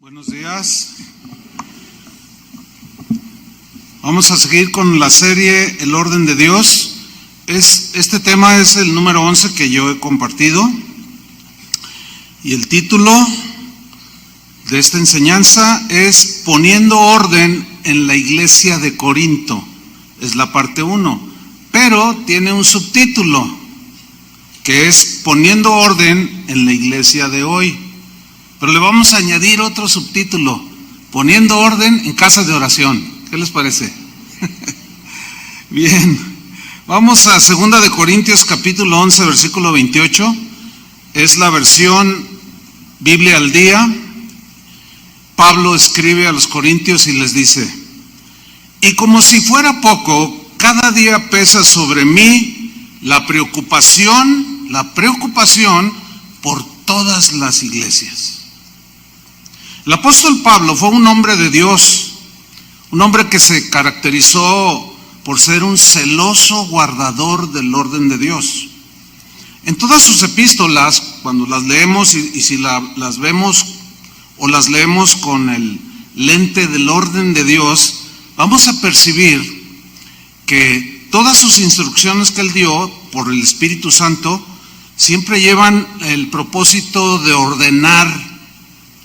Buenos días. Vamos a seguir con la serie El orden de Dios. Este tema es el número 11 que yo he compartido. Y el título de esta enseñanza es Poniendo orden en la iglesia de Corinto. Es la parte 1, pero tiene un subtítulo que es Poniendo orden en la iglesia de hoy. Pero le vamos a añadir otro subtítulo, Poniendo orden en casa de oración. ¿Qué les parece? Bien, vamos a 2 de Corintios capítulo 11, versículo 28. Es la versión Biblia al día. Pablo escribe a los corintios y les dice: y como si fuera poco, cada día pesa sobre mí la preocupación por todas las iglesias. El apóstol Pablo fue un hombre de Dios, un hombre que se caracterizó por ser un celoso guardador del orden de Dios. En todas sus epístolas, cuando las leemos y si las vemos o las leemos con el lente del orden de Dios, vamos a percibir que todas sus instrucciones que él dio por el Espíritu Santo siempre llevan el propósito de ordenar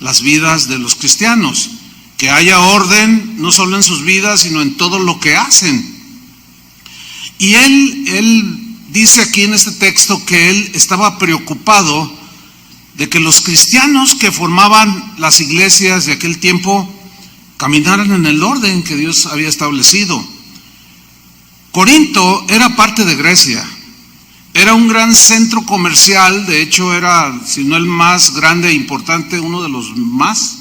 las vidas de los cristianos, que haya orden no solo en sus vidas, sino en todo lo que hacen. Y él dice aquí en este texto que él estaba preocupado de que los cristianos que formaban las iglesias de aquel tiempo caminaran en el orden que Dios había establecido. Corinto era parte de Grecia. Era un gran centro comercial, de hecho era, si no el más grande e importante, uno de los más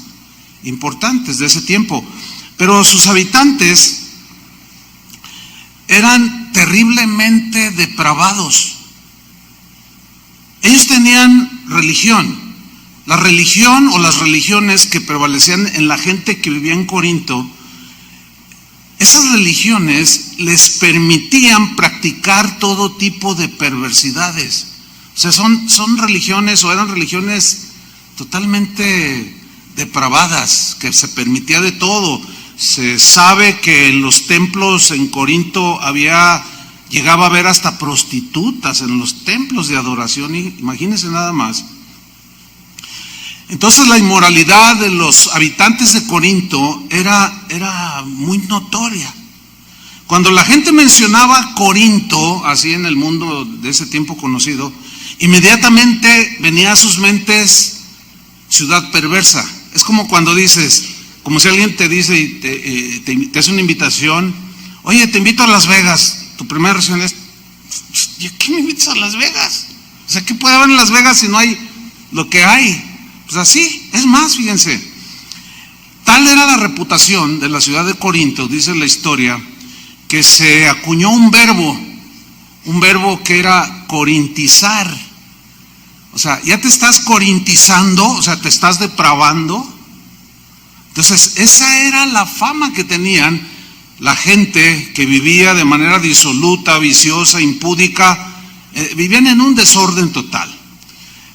importantes de ese tiempo. Pero sus habitantes eran terriblemente depravados. Ellos tenían religión. La religión o las religiones que prevalecían en la gente que vivía en Corinto, esas religiones les permitían practicar todo tipo de perversidades. O sea, son religiones o eran religiones totalmente depravadas, que se permitía de todo. Se sabe que en los templos en Corinto llegaba a haber hasta prostitutas en los templos de adoración, imagínense nada más. Entonces la inmoralidad de los habitantes de Corinto era muy notoria. Cuando la gente mencionaba Corinto, así en el mundo de ese tiempo conocido, inmediatamente venía a sus mentes ciudad perversa. Es como cuando dices, como si alguien te dice y te hace una invitación: oye, te invito a Las Vegas. Tu primera reacción es: ¿qué me invitas a Las Vegas? O sea, ¿qué puede haber en Las Vegas si no hay lo que hay? Pues así, es más, fíjense, tal era la reputación de la ciudad de Corinto, dice la historia, que se acuñó un verbo que era corintizar. O sea, ya te estás corintizando, o sea, te estás depravando. Entonces, esa era la fama que tenían la gente que vivía de manera disoluta, viciosa, impúdica, vivían en un desorden total.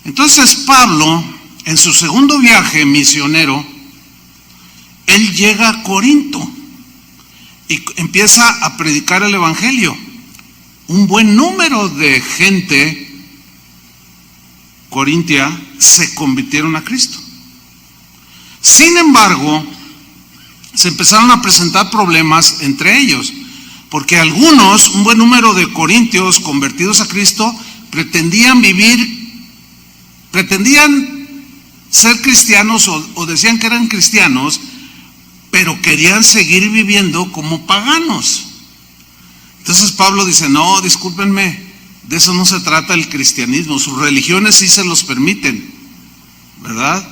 Entonces Pablo, en su segundo viaje misionero, él llega a Corinto y empieza a predicar el evangelio. Un buen número de gente corintia se convirtieron a Cristo. Sin embargo, se empezaron a presentar problemas entre ellos, porque algunos, un buen número de corintios convertidos a Cristo, pretendían ser cristianos o decían que eran cristianos, pero querían seguir viviendo como paganos. Entonces Pablo dice: no, discúlpenme, de eso no se trata el cristianismo. Sus religiones sí se los permiten, ¿verdad?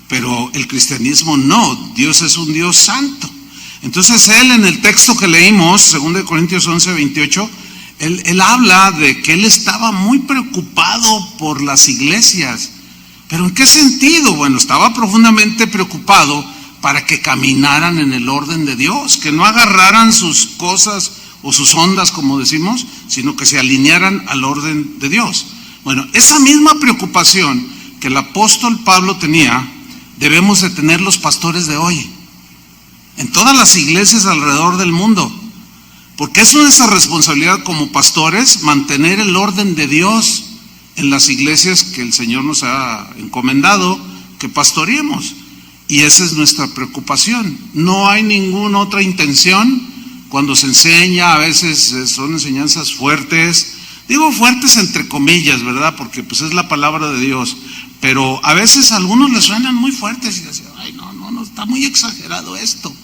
Pero el cristianismo no. Dios es un Dios santo. Entonces él, en el texto que leímos, 2 de Corintios 11, 28, él habla de que él estaba muy preocupado por las iglesias. ¿Pero en qué sentido? Bueno, estaba profundamente preocupado para que caminaran en el orden de Dios, que no agarraran sus cosas o sus ondas, como decimos, sino que se alinearan al orden de Dios. Bueno, esa misma preocupación que el apóstol Pablo tenía, debemos de tener los pastores de hoy, en todas las iglesias alrededor del mundo, porque es nuestra responsabilidad como pastores mantener el orden de Dios en las iglesias que el Señor nos ha encomendado que pastoreemos, y esa es nuestra preocupación. No hay ninguna otra intención. Cuando se enseña, a veces son enseñanzas fuertes, digo fuertes entre comillas, ¿verdad? Porque pues es la palabra de Dios, pero a veces a algunos les suenan muy fuertes y dicen, ay, no, está muy exagerado esto.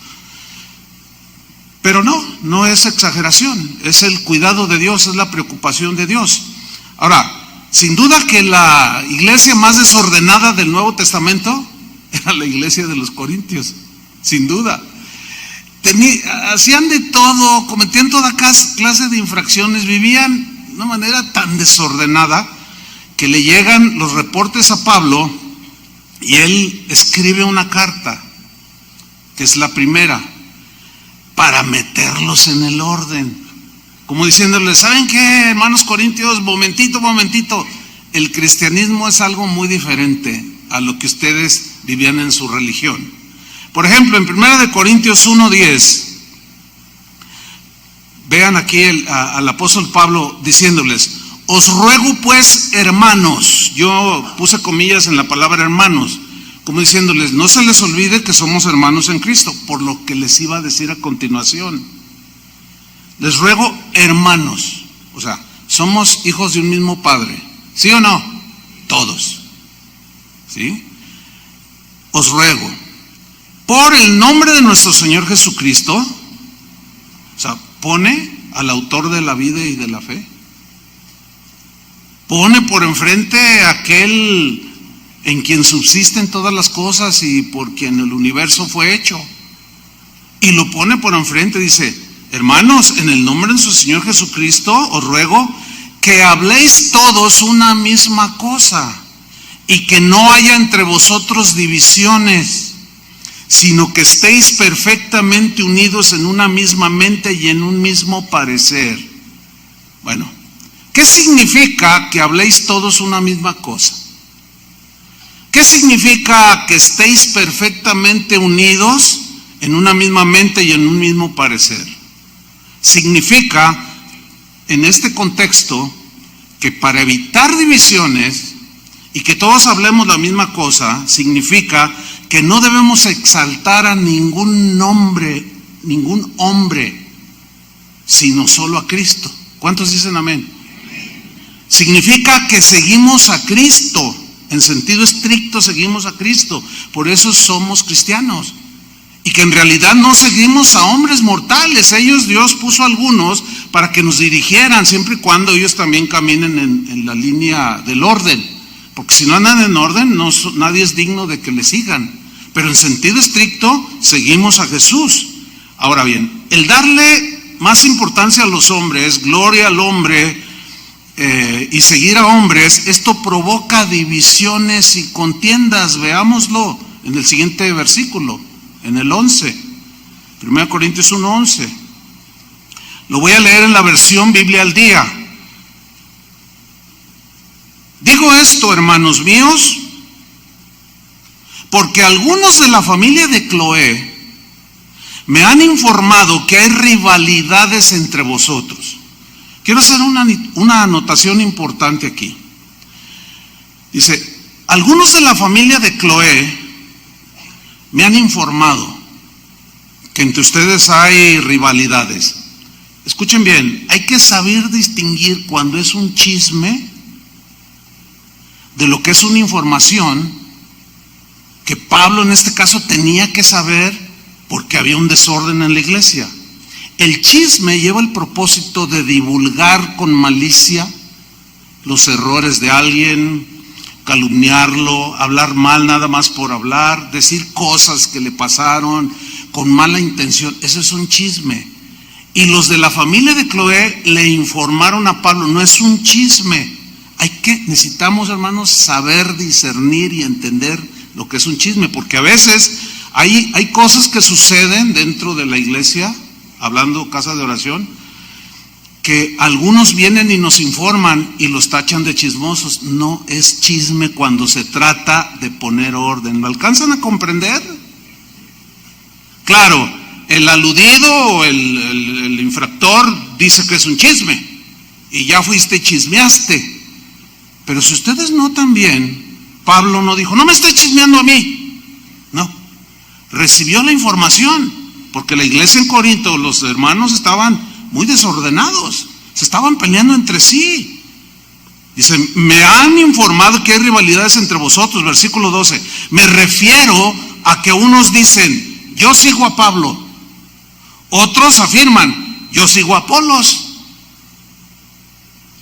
Pero no es exageración, es el cuidado de Dios, es la preocupación de Dios. Ahora, sin duda que la iglesia más desordenada del Nuevo Testamento era la iglesia de los Corintios, sin duda. Hacían de todo, cometían toda clase de infracciones, vivían de una manera tan desordenada que le llegan los reportes a Pablo y él escribe una carta, que es la primera, para meterlos en el orden, como diciéndoles, ¿saben qué, hermanos corintios? Momentito, el cristianismo es algo muy diferente a lo que ustedes vivían en su religión. Por ejemplo, en 1 Corintios 1:10, vean aquí al apóstol Pablo diciéndoles, os ruego pues, hermanos, yo puse comillas en la palabra hermanos, como diciéndoles, no se les olvide que somos hermanos en Cristo, por lo que les iba a decir a continuación. Les ruego, hermanos, o sea, somos hijos de un mismo Padre, ¿sí o no? Todos, ¿sí? Os ruego, por el nombre de nuestro Señor Jesucristo, o sea, pone al autor de la vida y de la fe, pone por enfrente a aquel en quien subsisten todas las cosas y por quien el universo fue hecho, y lo pone por enfrente, dice, hermanos, en el nombre de nuestro Señor Jesucristo os ruego que habléis todos una misma cosa y que no haya entre vosotros divisiones, sino que estéis perfectamente unidos en una misma mente y en un mismo parecer. Bueno, ¿qué significa que habléis todos una misma cosa? ¿Qué significa que estéis perfectamente unidos en una misma mente y en un mismo parecer? Significa, en este contexto, que para evitar divisiones y que todos hablemos la misma cosa, significa que no debemos exaltar a ningún hombre, sino solo a Cristo. ¿Cuántos dicen amén? Significa que seguimos a Cristo, en sentido estricto seguimos a Cristo, por eso somos cristianos. Y que en realidad no seguimos a hombres mortales, Dios puso algunos para que nos dirigieran, siempre y cuando ellos también caminen en la línea del orden, porque si no andan en orden, nadie es digno de que le sigan, pero en sentido estricto seguimos a Jesús. Ahora bien, el darle más importancia a los hombres, gloria al hombre, y seguir a hombres, esto provoca divisiones y contiendas. Veámoslo en el siguiente versículo, en el 11, 1 Corintios 1:11. Lo voy a leer en la versión Biblia al Día. Digo esto, hermanos míos, porque algunos de la familia de Cloé me han informado que hay rivalidades entre vosotros. Quiero hacer una anotación importante aquí. Dice, algunos de la familia de Cloé me han informado que entre ustedes hay rivalidades. Escuchen bien, hay que saber distinguir cuando es un chisme de lo que es una información que Pablo en este caso tenía que saber porque había un desorden en la iglesia. El chisme lleva el propósito de divulgar con malicia los errores de alguien, calumniarlo, hablar mal nada más por hablar, decir cosas que le pasaron con mala intención. Eso es un chisme. Y los de la familia de Cloé le informaron a Pablo, no es un chisme. Necesitamos, hermanos, saber discernir y entender lo que es un chisme, porque a veces hay cosas que suceden dentro de la iglesia, hablando casa de oración, que algunos vienen y nos informan y los tachan de chismosos. No es chisme cuando se trata de poner orden. ¿Lo alcanzan a comprender? Claro, el aludido o el infractor dice que es un chisme y ya fuiste y chismeaste. Pero si ustedes notan bien, Pablo no dijo, no me estés chismeando a mí. No, recibió la información, porque la iglesia en Corinto, los hermanos estaban muy desordenados, se estaban peleando entre sí. Dice, me han informado que hay rivalidades entre vosotros, versículo 12. Me refiero a que unos dicen, yo sigo a Pablo. Otros afirman, yo sigo a Apolos.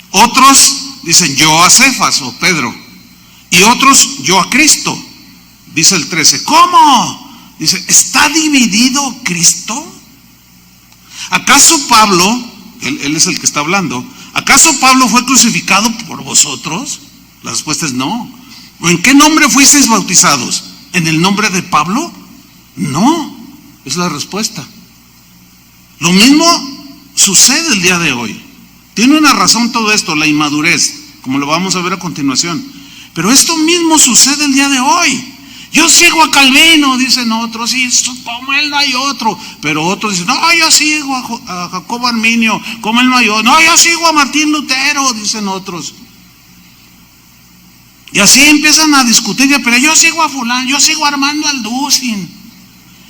Otros dicen, yo a Cefas o Pedro. Y otros, yo a Cristo. Dice el 13, ¿cómo? Dice, ¿está dividido Cristo? ¿Acaso Pablo, él es el que está hablando, ¿acaso Pablo fue crucificado por vosotros? La respuesta es no. ¿O en qué nombre fuisteis bautizados? ¿En el nombre de Pablo? No, es la respuesta. Lo mismo sucede el día de hoy. Tiene una razón todo esto, la inmadurez, como lo vamos a ver a continuación. Pero esto mismo sucede el día de hoy. Yo sigo a Calvino, dicen otros, y como él no hay otro. Pero otros dicen, no, yo sigo a Jacobo Arminio, como él no hay otro. No, yo sigo a Martín Lutero, dicen otros. Y así empiezan a discutir, pero yo sigo a fulano, yo sigo a Armando Alducin.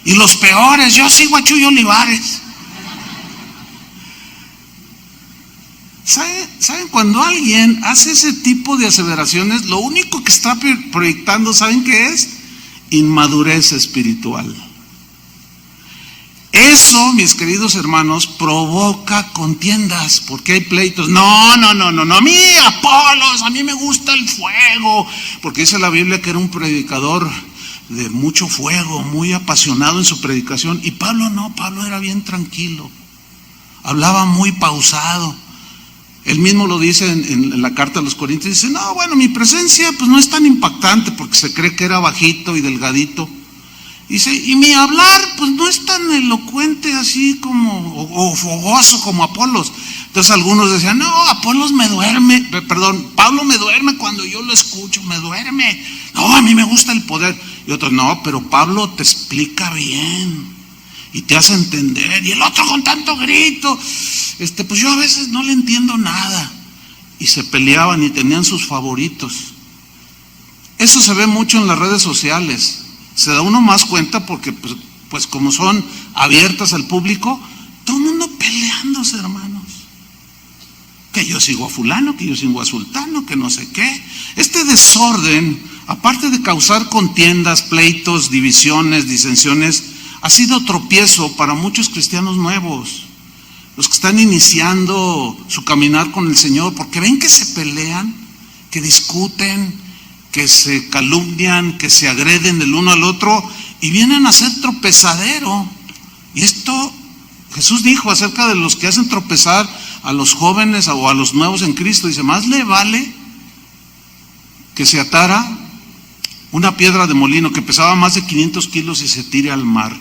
Y los peores, yo sigo a Chuy Olivares. ¿Saben? Cuando alguien hace ese tipo de aseveraciones, lo único que está proyectando, ¿saben qué es? Inmadurez espiritual. Eso, mis queridos hermanos, provoca contiendas, porque hay pleitos. No, a mí Apolos, a mí me gusta el fuego, porque dice la Biblia que era un predicador de mucho fuego, muy apasionado en su predicación. Y Pablo no, Pablo era bien tranquilo, hablaba muy pausado. Él mismo lo dice en la carta a los Corintios, dice, no, bueno, mi presencia pues no es tan impactante porque se cree que era bajito y delgadito. Dice, y mi hablar pues no es tan elocuente así como, o fogoso como Apolos. Entonces algunos decían, no, Apolos Pablo me duerme cuando yo lo escucho, me duerme. No, a mí me gusta el poder. Y otros, no, pero Pablo te explica bien y te hace entender. Y el otro con tanto grito, pues yo a veces no le entiendo nada. Y se peleaban y tenían sus favoritos. Eso se ve mucho en las redes sociales. Se da uno más cuenta porque pues como son abiertas al público, todo el mundo peleándose, hermanos. Que yo sigo a fulano, que yo sigo a sultano, que no sé qué. Este desorden, aparte de causar contiendas, pleitos, divisiones, disensiones, ha sido tropiezo para muchos cristianos nuevos, los que están iniciando su caminar con el Señor, porque ven que se pelean, que discuten, que se calumnian, que se agreden el uno al otro y vienen a ser tropezadero. Y esto Jesús dijo acerca de los que hacen tropezar a los jóvenes o a los nuevos en Cristo, dice, más le vale que se atara una piedra de molino que pesaba más de 500 kilos y se tire al mar,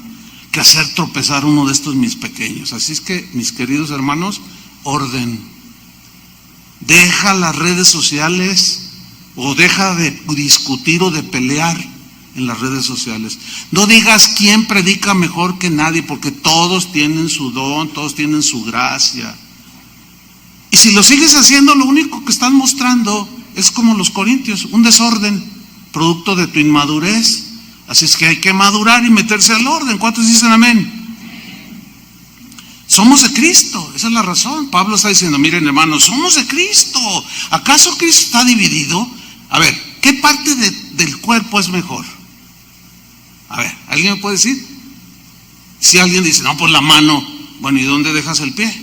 que hacer tropezar uno de estos mis pequeños. Así es que, mis queridos hermanos, orden. Deja las redes sociales o deja de discutir o de pelear en las redes sociales. No digas quién predica mejor que nadie, porque todos tienen su don, todos tienen su gracia. Y si lo sigues haciendo, lo único que están mostrando es como los corintios, un desorden, producto de tu inmadurez. Así es que hay que madurar y meterse al orden. ¿Cuántos dicen amén? Somos de Cristo, esa es la razón. Pablo está diciendo, miren hermanos, somos de Cristo. ¿Acaso Cristo está dividido? A ver, ¿qué parte del cuerpo es mejor? A ver, ¿alguien me puede decir? Si alguien dice, no, pues la mano. Bueno, ¿y dónde dejas el pie?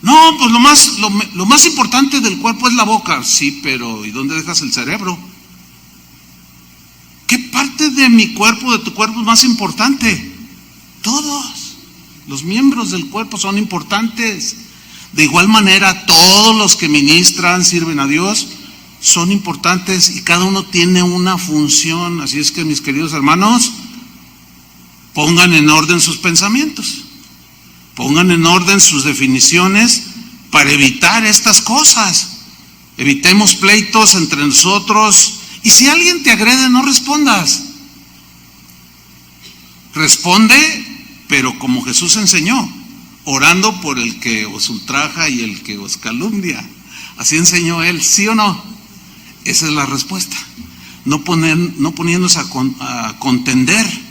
No, pues lo más importante del cuerpo es la boca. Sí, pero ¿y dónde dejas el cerebro? ¿Qué parte de mi cuerpo, de tu cuerpo es más importante? Todos los miembros del cuerpo son importantes. De igual manera, todos los que ministran, sirven a Dios, son importantes y cada uno tiene una función. Así es que, mis queridos hermanos, pongan en orden sus pensamientos, pongan en orden sus definiciones para evitar estas cosas. Evitemos pleitos entre nosotros. Y si alguien te agrede, no respondas. Responde, pero como Jesús enseñó, orando por el que os ultraja y el que os calumnia. Así enseñó Él, ¿sí o no? Esa es la respuesta. No poniéndose a contender,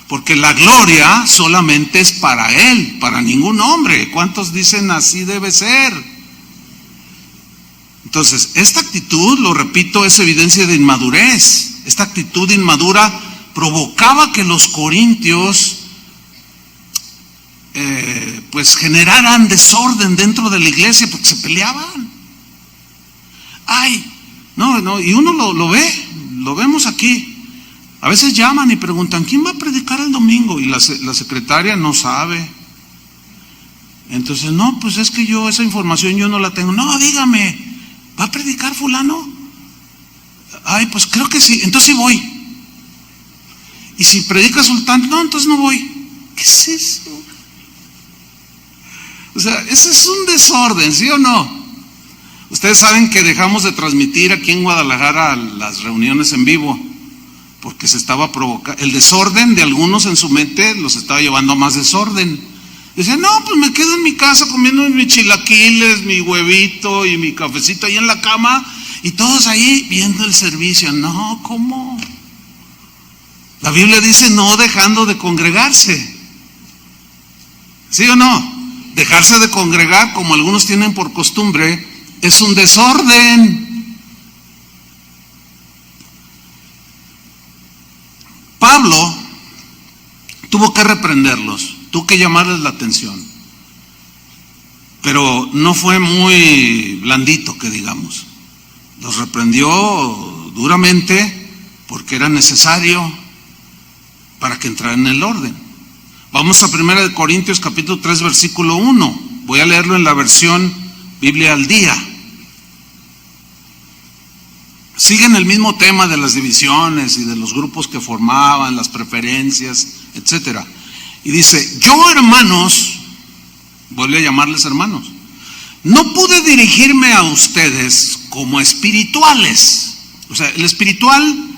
porque la gloria solamente es para Él, para ningún hombre. ¿Cuántos dicen así debe ser? Entonces, esta actitud, lo repito, es evidencia de inmadurez. Esta actitud inmadura provocaba que los corintios pues generaran desorden dentro de la iglesia, porque se peleaban. Y uno lo vemos aquí. A veces llaman y preguntan, ¿quién va a predicar el domingo? Y la secretaria no sabe. Entonces, no, pues es que esa información yo no la tengo. No, dígame, ¿va a predicar fulano? Pues creo que sí, entonces sí voy. Y si predica sultán, no, entonces no voy. ¿Qué es eso? O sea, ese es un desorden, ¿sí o no? Ustedes saben que dejamos de transmitir aquí en Guadalajara las reuniones en vivo, porque se estaba provocando, el desorden de algunos en su mente los estaba llevando a más desorden. Dicen, no, pues me quedo en mi casa comiendo mis chilaquiles, mi huevito y mi cafecito ahí en la cama, y todos ahí viendo el servicio. No, ¿cómo? La Biblia dice no dejando de congregarse. ¿Sí o no? Dejarse de congregar, como algunos tienen por costumbre, es un desorden. Pablo tuvo que reprenderlos, tuvo que llamarles la atención, pero no fue muy blandito, que digamos. Los reprendió duramente porque era necesario para que entraran en el orden. Vamos a 1 Corintios capítulo 3 versículo 1. Voy a leerlo en la versión Biblia al día. Siguen el mismo tema de las divisiones y de los grupos que formaban, las preferencias, etcétera. Y dice, yo hermanos, vuelve a llamarles hermanos, no pude dirigirme a ustedes como espirituales. O sea, el espiritual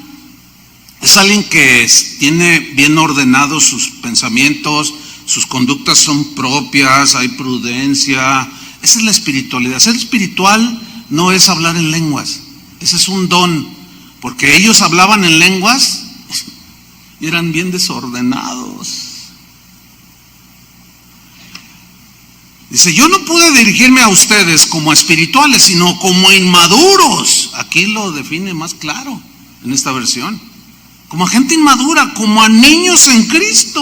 es alguien que tiene bien ordenados sus pensamientos, sus conductas son propias, hay prudencia. Esa es la espiritualidad. Ser espiritual no es hablar en lenguas. Ese es un don, porque ellos hablaban en lenguas y eran bien desordenados. Dice, yo no pude dirigirme a ustedes como espirituales, sino como inmaduros. Aquí lo define más claro en esta versión. Como a gente inmadura, como a niños en Cristo.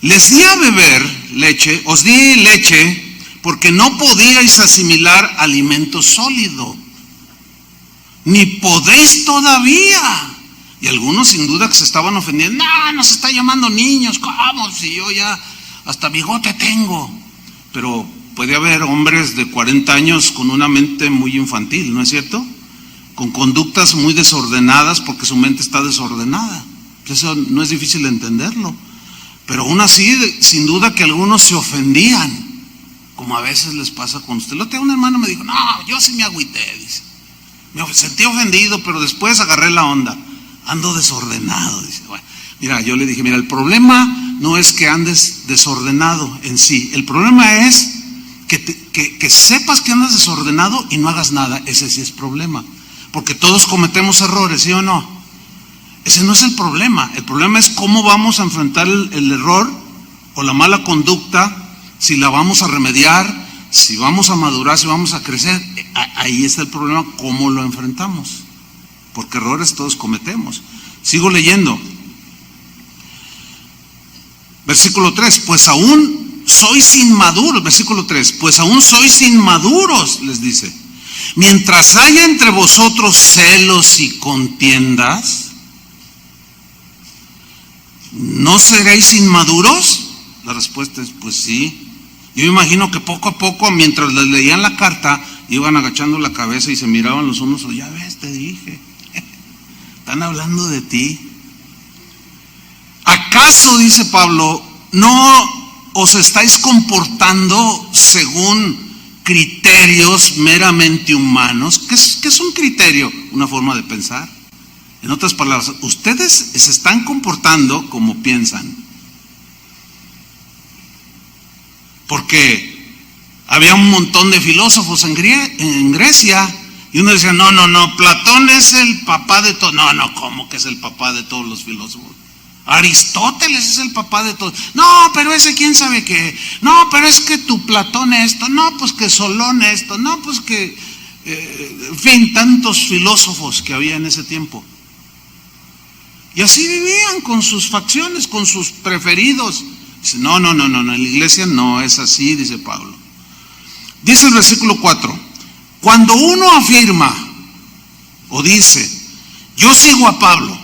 Les di a beber leche, os di leche, porque no podíais asimilar alimento sólido, ni podéis todavía. Y algunos sin duda que se estaban ofendiendo. No, nos está llamando niños, ¿cómo? Si yo ya hasta bigote tengo. Pero puede haber hombres de 40 años con una mente muy infantil, ¿no es cierto? Con conductas muy desordenadas porque su mente está desordenada. Eso no es difícil entenderlo. Pero aún así, sin duda que algunos se ofendían, como a veces les pasa con usted. Lo tengo, un hermano me dijo, no, yo sí me agüité, dice. Me sentí ofendido, pero después agarré la onda. Ando desordenado, dice. Bueno, mira, yo le dije, mira, el problema no es que andes desordenado en sí. El problema es que sepas que andas desordenado y no hagas nada. Ese sí es problema. Porque todos cometemos errores, ¿sí o no? Ese no es el problema. El problema es cómo vamos a enfrentar el error o la mala conducta, si la vamos a remediar, si vamos a madurar, si vamos a crecer. Ahí está el problema, cómo lo enfrentamos. Porque errores todos cometemos. Sigo leyendo. Versículo 3, pues aún sois inmaduros. Versículo 3, pues aún sois inmaduros, les dice. Mientras haya entre vosotros celos y contiendas, ¿no seréis inmaduros? La respuesta es, pues sí. Yo imagino que poco a poco, mientras les leían la carta, iban agachando la cabeza y se miraban los unos, ya ves, te dije, están hablando de ti. ¿Acaso, dice Pablo, no os estáis comportando según criterios meramente humanos. ¿Qué es un criterio? Una forma de pensar. En otras palabras, ustedes se están comportando como piensan. Porque había un montón de filósofos en Grecia y uno decía, no, Platón es el papá de todo. No, ¿cómo que es el papá de todos los filósofos? Aristóteles es el papá de todos. No, pero ese quién sabe qué. No, pero es que tu Platón esto. No, pues que Solón esto. No, pues que, en fin, tantos filósofos que había en ese tiempo. Y así vivían con sus facciones, con sus preferidos. Dice, no, en la iglesia no es así, dice Pablo. Dice el versículo 4, cuando uno afirma o dice, yo sigo a Pablo,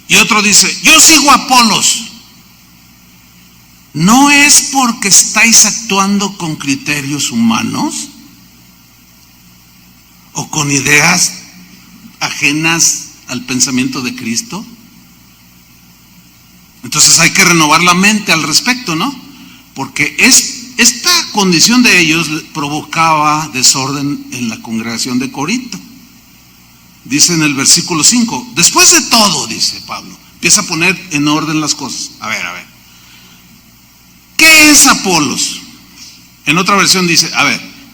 y otro dice, yo sigo a Apolos, ¿no es porque estáis actuando con criterios humanos o con ideas ajenas al pensamiento de Cristo? Entonces hay que renovar la mente al respecto, ¿no? Porque esta condición de ellos provocaba desorden en la congregación de Corinto. Dice en el versículo 5, después de todo, dice Pablo, empieza a poner en orden las cosas. A ver, ¿qué es Apolos? En otra versión dice,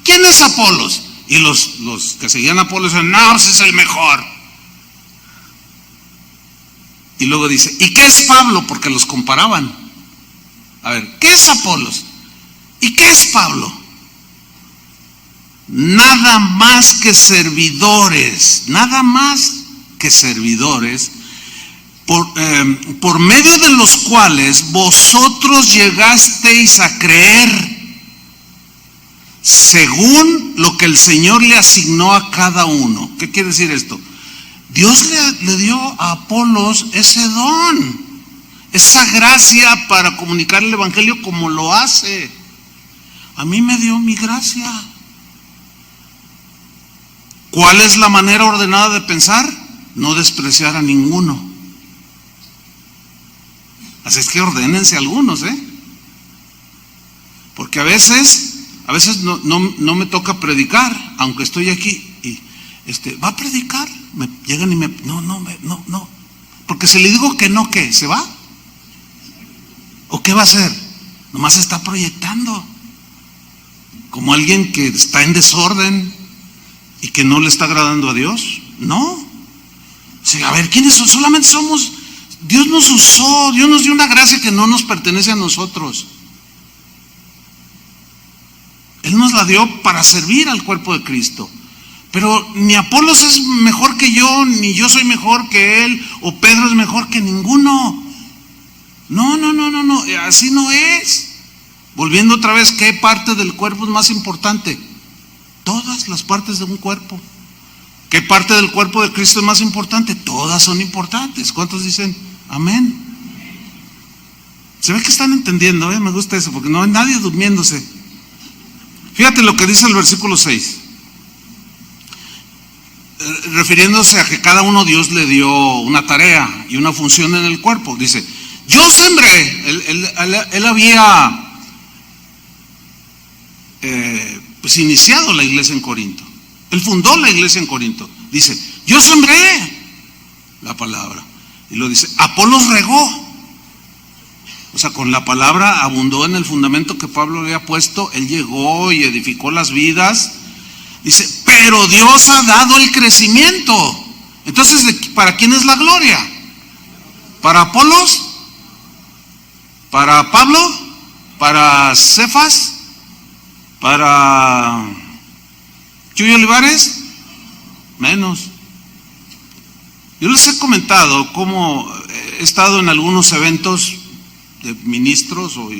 ¿quién es Apolos? Y los que seguían a Apolos dicen, no, ese es el mejor. Y luego dice, ¿y qué es Pablo? Porque los comparaban. ¿Qué es Apolos? ¿Y qué es Pablo? Nada más que servidores, por medio de los cuales vosotros llegasteis a creer, según lo que el Señor le asignó a cada uno. ¿Qué quiere decir esto? Dios le dio a Apolos ese don, esa gracia para comunicar el evangelio como lo hace. A mí me dio mi gracia. ¿Cuál es la manera ordenada de pensar? No despreciar a ninguno. Así es que ordénense algunos, porque a veces no me toca predicar, aunque estoy aquí y ¿va a predicar? Me llegan y no. Porque si le digo que no, ¿qué? ¿Se va? ¿O qué va a hacer? Nomás está proyectando. Como alguien que está en desorden y que no le está agradando a Dios. No. Sí, ¿quiénes son? Solamente somos. Dios nos usó, Dios nos dio una gracia que no nos pertenece a nosotros. Él nos la dio para servir al cuerpo de Cristo. Pero ni Apolos es mejor que yo, ni yo soy mejor que él, o Pedro es mejor que ninguno. No, así no es. Volviendo otra vez, ¿qué parte del cuerpo es más importante? Todas las partes de un cuerpo. ¿Qué parte del cuerpo de Cristo es más importante? Todas son importantes. ¿Cuántos dicen amén? Se ve que están entendiendo, me gusta eso, porque no hay nadie durmiéndose. Fíjate lo que dice el versículo 6. Refiriéndose a que cada uno Dios le dio una tarea y una función en el cuerpo. Dice, yo sembré. Él había pues iniciado la iglesia en Corinto. Él fundó la iglesia en Corinto. Dice, yo sembré la palabra. Y lo dice, Apolos regó. O sea, con la palabra abundó en el fundamento que Pablo había puesto. Él llegó y edificó las vidas. Dice, pero Dios ha dado el crecimiento. Entonces, ¿para quién es la gloria? ¿Para Apolos? ¿Para Pablo? ¿Para Cefas? ¿Para Chuy Olivares? Menos. Yo les he comentado cómo he estado en algunos eventos de ministros o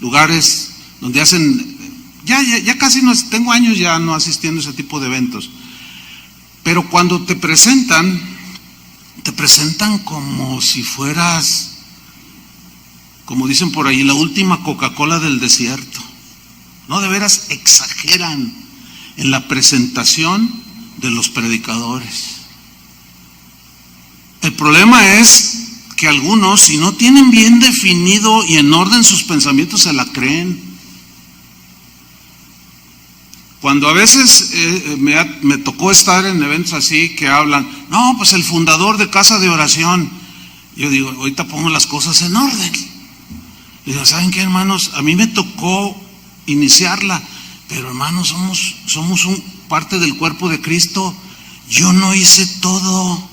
lugares donde hacen, ya casi no, tengo años ya no asistiendo a ese tipo de eventos, pero cuando te presentan como si fueras, como dicen por ahí, la última Coca-Cola del desierto. No, de veras exageran en la presentación de los predicadores. El problema es que algunos, si no tienen bien definido y en orden sus pensamientos, se la creen. Cuando a veces me tocó estar en eventos así que hablan, no, pues el fundador de casa de oración, yo digo, ahorita pongo las cosas en orden. Y digo, ¿saben qué, hermanos? A mí me tocó iniciarla, pero hermanos, somos parte del cuerpo de Cristo. Yo no hice todo.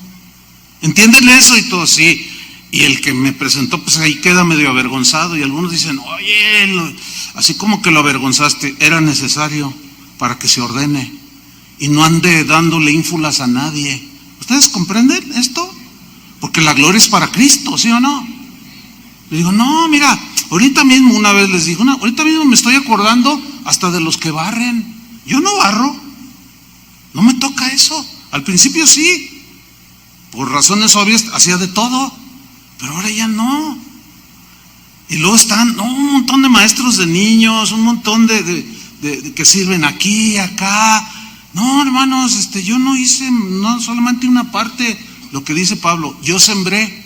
¿Entienden eso? Y todo, sí. Y el que me presentó, pues ahí queda medio avergonzado. Y algunos dicen, oye, así como que lo avergonzaste, era necesario para que se ordene y no ande dándole ínfulas a nadie. ¿Ustedes comprenden esto? Porque la gloria es para Cristo, ¿sí o no? Le digo, no, mira, ahorita mismo una vez les dije, ahorita mismo me estoy acordando hasta de los que barren. Yo no barro, no me toca eso. Al principio sí, por razones obvias hacía de todo, pero ahora ya no. Y luego están un montón de maestros de niños, un montón de que sirven aquí, acá. No, hermanos, yo no hice, no solamente una parte, lo que dice Pablo, yo sembré,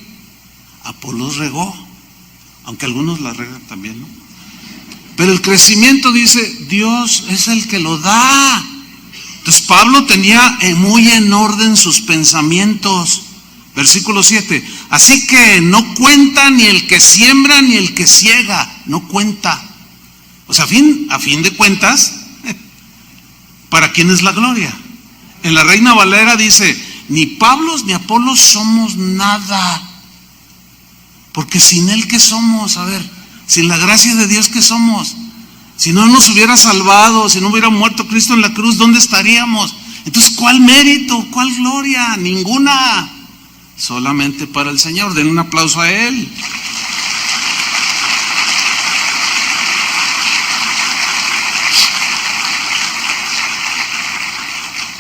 Apolos regó, aunque algunos la regan también, ¿no? Pero el crecimiento, dice, Dios es el que lo da. Entonces Pablo tenía muy en orden sus pensamientos. Versículo 7, así que no cuenta ni el que siembra ni el que ciega, no cuenta. O sea, a fin de cuentas, ¿para quién es la gloria? En la Reina Valera dice, ni Pablo ni Apolos somos nada, porque sin él, ¿qué somos? A ver, sin la gracia de Dios, ¿qué somos? Si no nos hubiera salvado, si no hubiera muerto Cristo en la cruz, ¿dónde estaríamos? Entonces, ¿cuál mérito? ¿Cuál gloria? Ninguna. Solamente para el Señor. Den un aplauso a Él.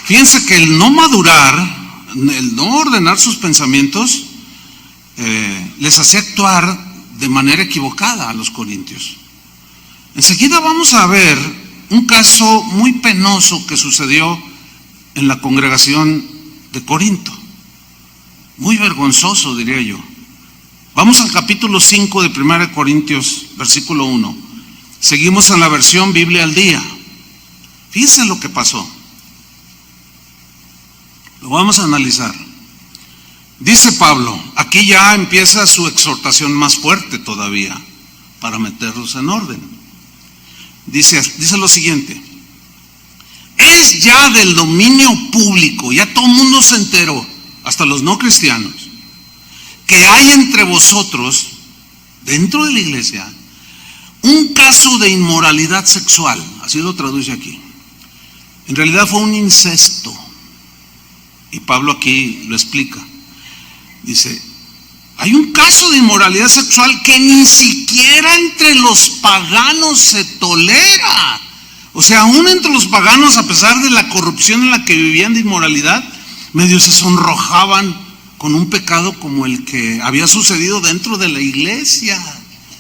Fíjense que el no madurar, el no ordenar sus pensamientos, les hacía actuar de manera equivocada a los corintios. Enseguida vamos a ver un caso muy penoso que sucedió en la congregación de Corinto. Muy vergonzoso, diría yo. Vamos al capítulo 5 de 1 Corintios, versículo 1. Seguimos en la versión Biblia al día. Fíjense lo que pasó. Lo vamos a analizar. Dice Pablo, aquí ya empieza su exhortación más fuerte todavía, para meterlos en orden. Dice lo siguiente: es ya del dominio público, ya todo el mundo se enteró, hasta los no cristianos, que hay entre vosotros, dentro de la iglesia, un caso de inmoralidad sexual, así lo traduce aquí. En realidad fue un incesto. Y Pablo aquí lo explica. Dice, hay un caso de inmoralidad sexual que ni siquiera entre los paganos se tolera. O sea, aún entre los paganos, a pesar de la corrupción en la que vivían de inmoralidad, medio se sonrojaban con un pecado como el que había sucedido dentro de la iglesia.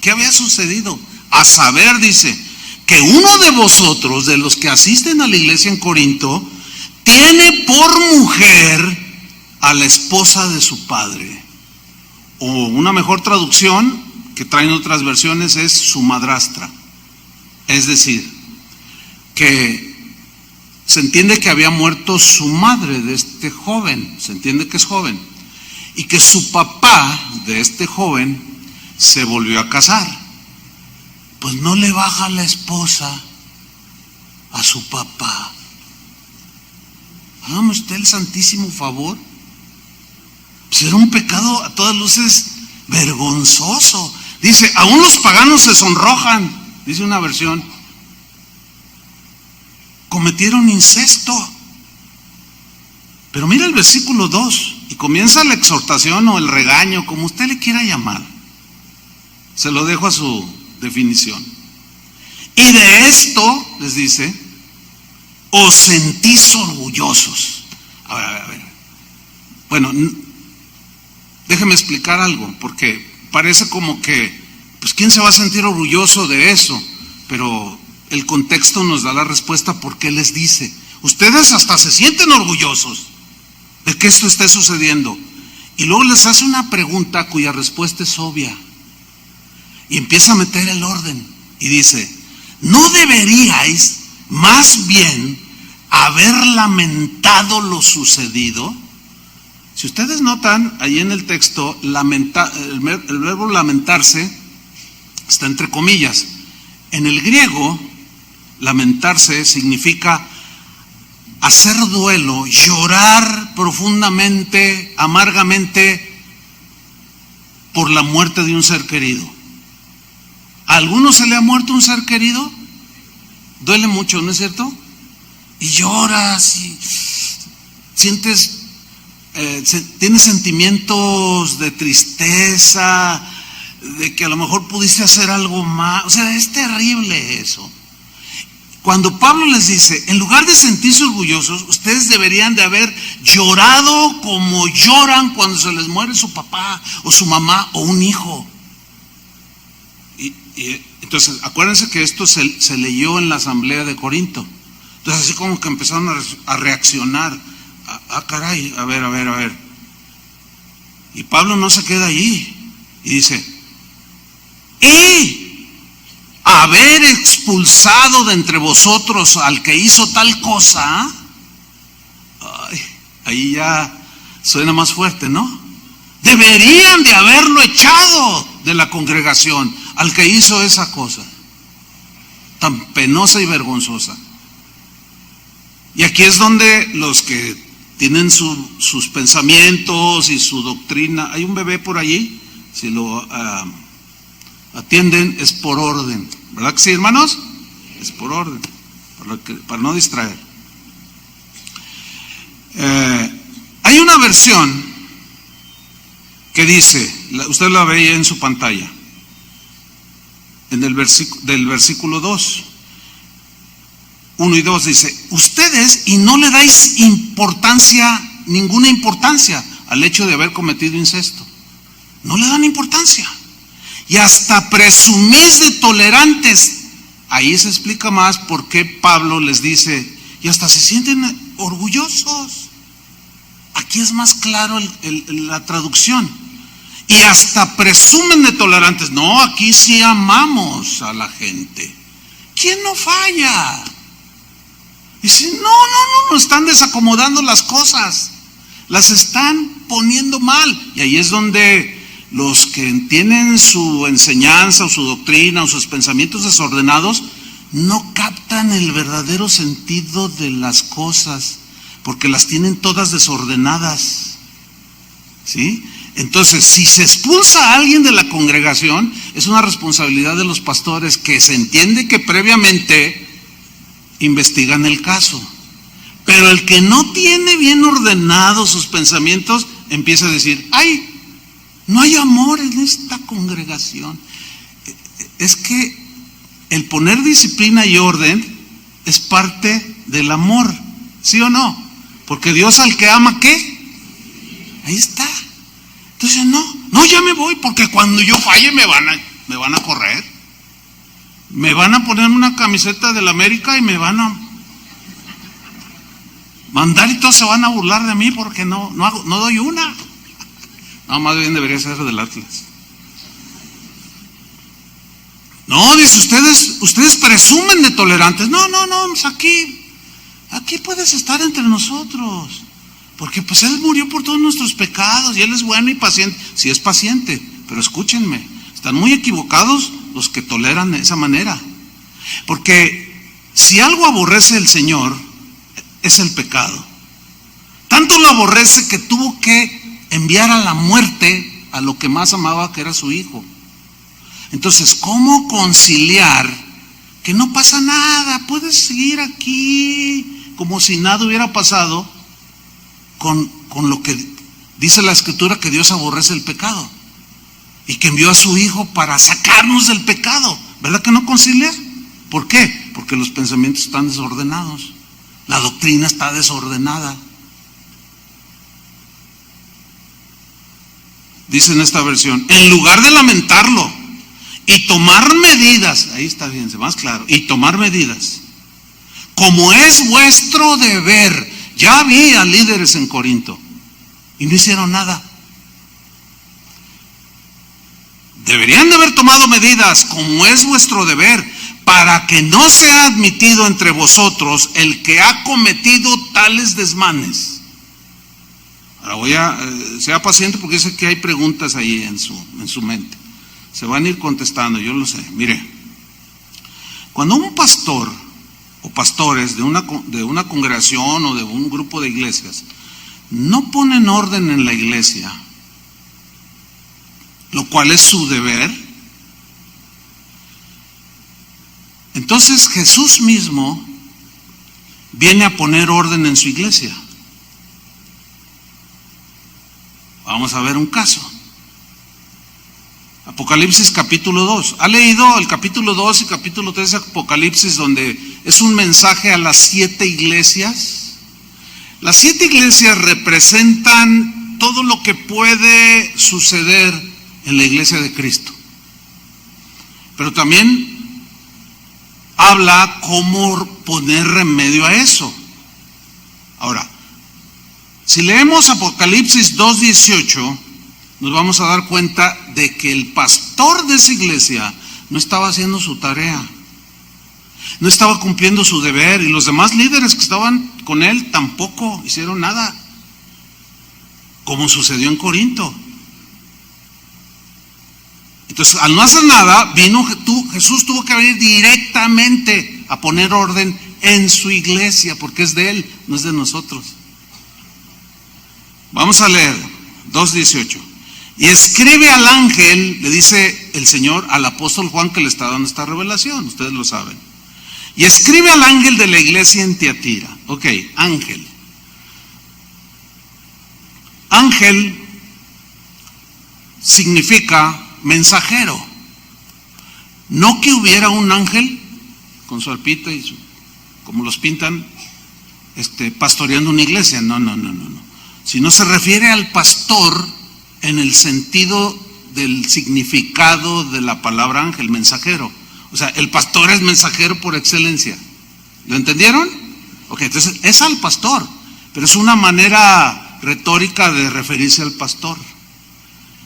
¿Qué había sucedido? A saber, dice, que uno de vosotros, de los que asisten a la iglesia en Corinto, tiene por mujer a la esposa de su padre. O una mejor traducción que traen otras versiones es su madrastra. Es decir, que se entiende que había muerto su madre de este joven, se entiende que es joven, y que su papá de este joven se volvió a casar. Pues no le baja la esposa a su papá. Hágame usted el santísimo favor. Pues era un pecado a todas luces vergonzoso. Dice, aún los paganos se sonrojan, dice una versión. Cometieron incesto. Pero mira el versículo 2 y comienza la exhortación o el regaño, como usted le quiera llamar. Se lo dejo a su definición. Y de esto, les dice, os sentís orgullosos. A ver. Bueno, déjeme explicar algo, porque parece como que, pues, ¿quién se va a sentir orgulloso de eso? Pero el contexto nos da la respuesta por qué les dice. Ustedes hasta se sienten orgullosos de que esto esté sucediendo. Y luego les hace una pregunta cuya respuesta es obvia. Y empieza a meter el orden. Y dice, ¿no deberíais más bien haber lamentado lo sucedido. Si ustedes notan, ahí en el texto, el verbo lamentarse está entre comillas. En el griego, lamentarse significa hacer duelo, llorar profundamente, amargamente por la muerte de un ser querido. ¿A alguno se le ha muerto un ser querido? Duele mucho, ¿no es cierto? Y lloras y sientes, tienes sentimientos de tristeza, de que a lo mejor pudiste hacer algo más. O sea, es terrible eso. Cuando Pablo les dice, en lugar de sentirse orgullosos, ustedes deberían de haber llorado como lloran cuando se les muere su papá o su mamá o un hijo. Entonces, acuérdense que esto se leyó en la asamblea de Corinto. Entonces, así como que empezaron a reaccionar. Caray, a ver. Y Pablo no se queda allí. Y dice, y haber expulsado de entre vosotros al que hizo tal cosa, ahí ya suena más fuerte, ¿no? Deberían de haberlo echado de la congregación al que hizo esa cosa tan penosa y vergonzosa. Y aquí es donde los que tienen sus pensamientos y su doctrina, hay un bebé por allí, si lo atienden es por orden, ¿verdad que sí, hermanos? Es por orden, para no distraer. Hay una versión que dice, usted la ve en su pantalla, en el del versículo 2, 1 y 2 dice, ustedes y no le dais ninguna importancia al hecho de haber cometido incesto. No le dan importancia. Y hasta presumís de tolerantes. Ahí se explica más por qué Pablo les dice, y hasta se sienten orgullosos. Aquí es más claro la traducción. Y hasta presumen de tolerantes. No, aquí sí amamos a la gente. ¿Quién no falla? Dice, no, están desacomodando las cosas. Las están poniendo mal. Y ahí es donde los que tienen su enseñanza o su doctrina o sus pensamientos desordenados no captan el verdadero sentido de las cosas, porque las tienen todas desordenadas. ¿Sí? Entonces, si se expulsa a alguien de la congregación, es una responsabilidad de los pastores, que se entiende que previamente investigan el caso. Pero el que no tiene bien ordenados sus pensamientos, empieza a decir, ¡ay! No hay amor en esta congregación. Es que el poner disciplina y orden es parte del amor, ¿sí o no? Porque Dios al que ama, ¿qué? Ahí está. Entonces, no, ya me voy, porque cuando yo falle me van a correr. Me van a poner una camiseta del América y me van a mandar y todos se van a burlar de mí porque no doy una. No, más bien debería ser del Atlas. No, dice, ustedes presumen de tolerantes. No, pues aquí puedes estar entre nosotros. Porque pues Él murió por todos nuestros pecados y Él es bueno y paciente. Sí, es paciente, pero escúchenme, están muy equivocados los que toleran de esa manera. Porque si algo aborrece el Señor, es el pecado. Tanto lo aborrece que tuvo que enviar a la muerte a lo que más amaba, que era su hijo. Entonces, ¿cómo conciliar que no pasa nada? Puedes seguir aquí como si nada hubiera pasado con lo que dice la Escritura, que Dios aborrece el pecado y que envió a su hijo para sacarnos del pecado. ¿Verdad que no concilia? ¿Por qué? Porque los pensamientos están desordenados, la doctrina está desordenada. Dice en esta versión, en lugar de lamentarlo y tomar medidas, ahí está, fíjense, más claro, y tomar medidas, como es vuestro deber. Ya había líderes en Corinto y no hicieron nada. Deberían de haber tomado medidas, como es vuestro deber, para que no sea admitido entre vosotros el que ha cometido tales desmanes. Ahora sea paciente porque sé que hay preguntas ahí en su mente. Se van a ir contestando, yo lo sé. Mire, cuando un pastor o pastores de una congregación o de un grupo de iglesias no ponen orden en la iglesia, lo cual es su deber, entonces Jesús mismo viene a poner orden en su iglesia. Vamos a ver un caso. Apocalipsis capítulo 2. ¿Ha leído el capítulo 2 y capítulo 3 de Apocalipsis, donde es un mensaje a las 7 iglesias? Las 7 iglesias representan todo lo que puede suceder en la iglesia de Cristo. Pero también habla cómo poner remedio a eso. Ahora, si leemos Apocalipsis 2:18, nos vamos a dar cuenta de que el pastor de esa iglesia no estaba haciendo su tarea, no estaba cumpliendo su deber, y los demás líderes que estaban con él tampoco hicieron nada, como sucedió en Corinto. Entonces, al no hacer nada, Jesús tuvo que venir directamente a poner orden en su iglesia, porque es de él, no es de nosotros. Vamos a leer 2:18. Y escribe al ángel, le dice el Señor al apóstol Juan, que le está dando esta revelación, ustedes lo saben. Y escribe al ángel de la iglesia en Tiatira. Ok, ángel. Ángel significa mensajero. No que hubiera un ángel con su arpita y como los pintan, pastoreando una iglesia. No. Sino se refiere al pastor en el sentido del significado de la palabra ángel, mensajero. O sea, el pastor es mensajero por excelencia. ¿Lo entendieron? Ok, entonces es al pastor, pero es una manera retórica de referirse al pastor.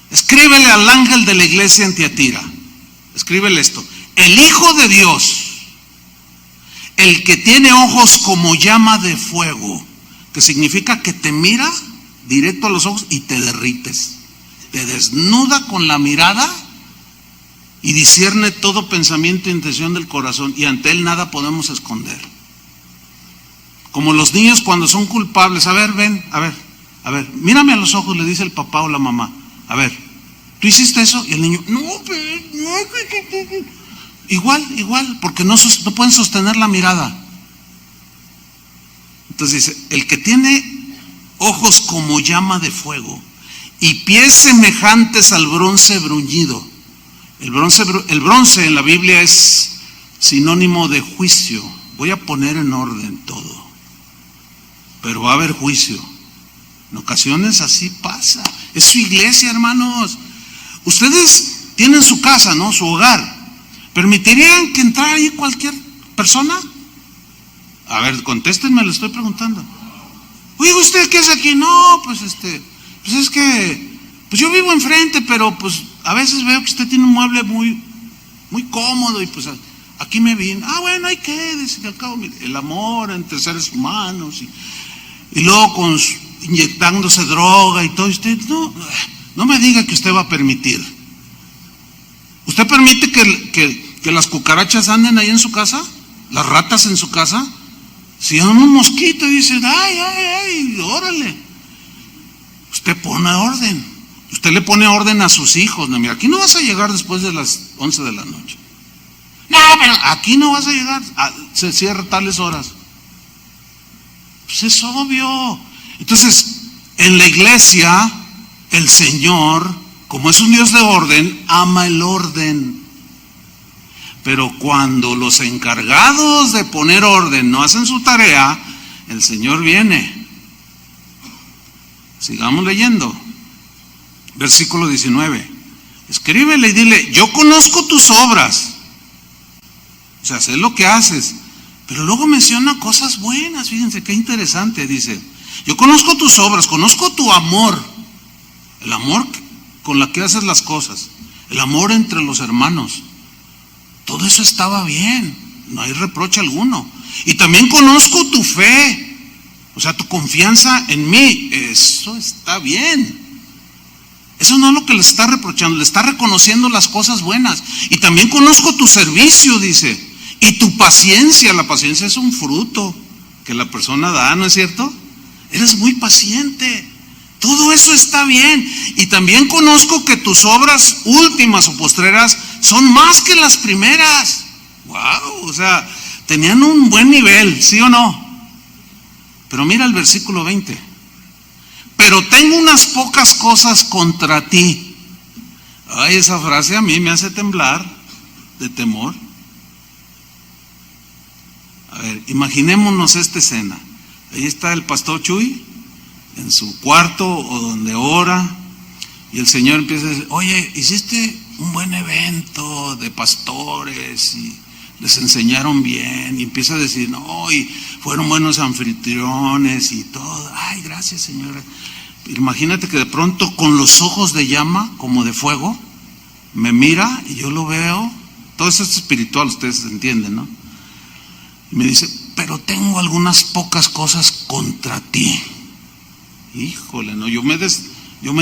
Escríbele al ángel de la iglesia en Tiatira. Escríbele esto: el Hijo de Dios, el que tiene ojos como llama de fuego, que significa que te mira directo a los ojos y te derrites, te desnuda con la mirada y discierne todo pensamiento e intención del corazón, y ante él nada podemos esconder. Como los niños cuando son culpables. A ver, ven, a ver, mírame a los ojos, le dice el papá o la mamá. A ver, ¿tú hiciste eso? Y el niño, no. Igual, porque no pueden sostener la mirada. Entonces dice, el que tiene ojos como llama de fuego y pies semejantes al bronce bruñido. El bronce en la Biblia es sinónimo de juicio. Voy a poner en orden todo, pero va a haber juicio. En ocasiones así pasa. Es su iglesia, hermanos. Ustedes tienen su casa, ¿no? Su hogar. ¿Permitirían que entrara ahí cualquier persona? A ver, contéstenme, le estoy preguntando. Oye, ¿usted qué hace aquí? No, pues es que, pues yo vivo enfrente, pero pues a veces veo que usted tiene un mueble muy cómodo y pues aquí me vine. Ah, bueno, hay que decir, al cabo, mire, el amor entre seres humanos y luego inyectándose droga y todo. Usted no me diga que usted va a permitir. ¿Usted permite que las cucarachas anden ahí en su casa? ¿Las ratas en su casa? Si hay un mosquito y dice, ay, órale. Usted pone orden. Usted le pone orden a sus hijos. No, mira, aquí no vas a llegar después de las 11 de la noche. No, pero aquí no vas a llegar. Se cierra tales horas. Pues es obvio. Entonces, en la iglesia, el Señor, como es un Dios de orden, ama el orden. Pero cuando los encargados de poner orden no hacen su tarea, el Señor viene. Sigamos leyendo. Versículo 19. Escríbele y dile, yo conozco tus obras. O sea, sé lo que haces. Pero luego menciona cosas buenas. Fíjense qué interesante. Dice, yo conozco tus obras, conozco tu amor. El amor con la que haces las cosas. El amor entre los hermanos. todo eso estaba bien, no hay reproche alguno. Y también conozco tu fe, o sea, tu confianza en mí, eso está bien. Eso no es lo que le está reprochando, le está reconociendo las cosas buenas. Y también conozco tu servicio, dice, y tu paciencia. La paciencia es un fruto que la persona da, ¿no es cierto? Eres muy paciente. Todo eso está bien. Y también conozco que tus obras últimas o postreras son más que las primeras. Wow, o sea, tenían un buen nivel, ¿sí o no? Pero mira el versículo 20. Pero tengo unas pocas cosas contra ti. Ay, esa frase a mí me hace temblar de temor. A ver, imaginémonos esta escena. Ahí está el pastor Chuy en su cuarto o donde ora, y el Señor empieza a decir: oye, hiciste un buen evento de pastores y les enseñaron bien, y empieza a decir: no, y fueron buenos anfitriones y todo. Ay, gracias, Señora. Imagínate que de pronto, con los ojos de llama, como de fuego, me mira y yo lo veo. Todo eso es espiritual, ustedes entienden, ¿no? Y me dice: pero tengo algunas pocas cosas contra ti. Híjole, no, yo me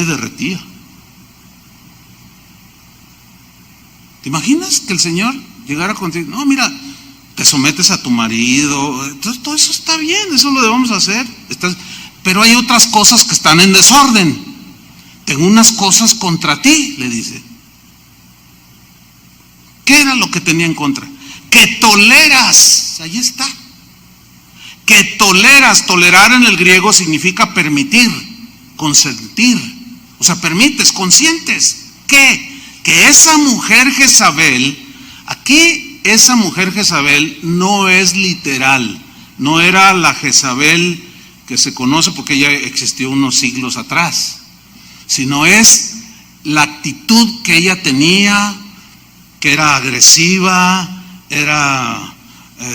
derretía. ¿Te imaginas que el Señor llegara contigo? No, mira, te sometes a tu marido, entonces todo eso está bien, eso lo debemos hacer. Pero hay otras cosas que están en desorden. Tengo unas cosas contra ti, le dice. ¿Qué era lo que tenía en contra? Que toleras, ahí está. Que toleras, tolerar en el griego significa permitir, consentir. O sea, permites, consientes. ¿Qué? Que esa mujer Jezabel, aquí esa mujer Jezabel no es literal, no era la Jezabel que se conoce porque ella existió unos siglos atrás, sino es la actitud que ella tenía, que era agresiva, era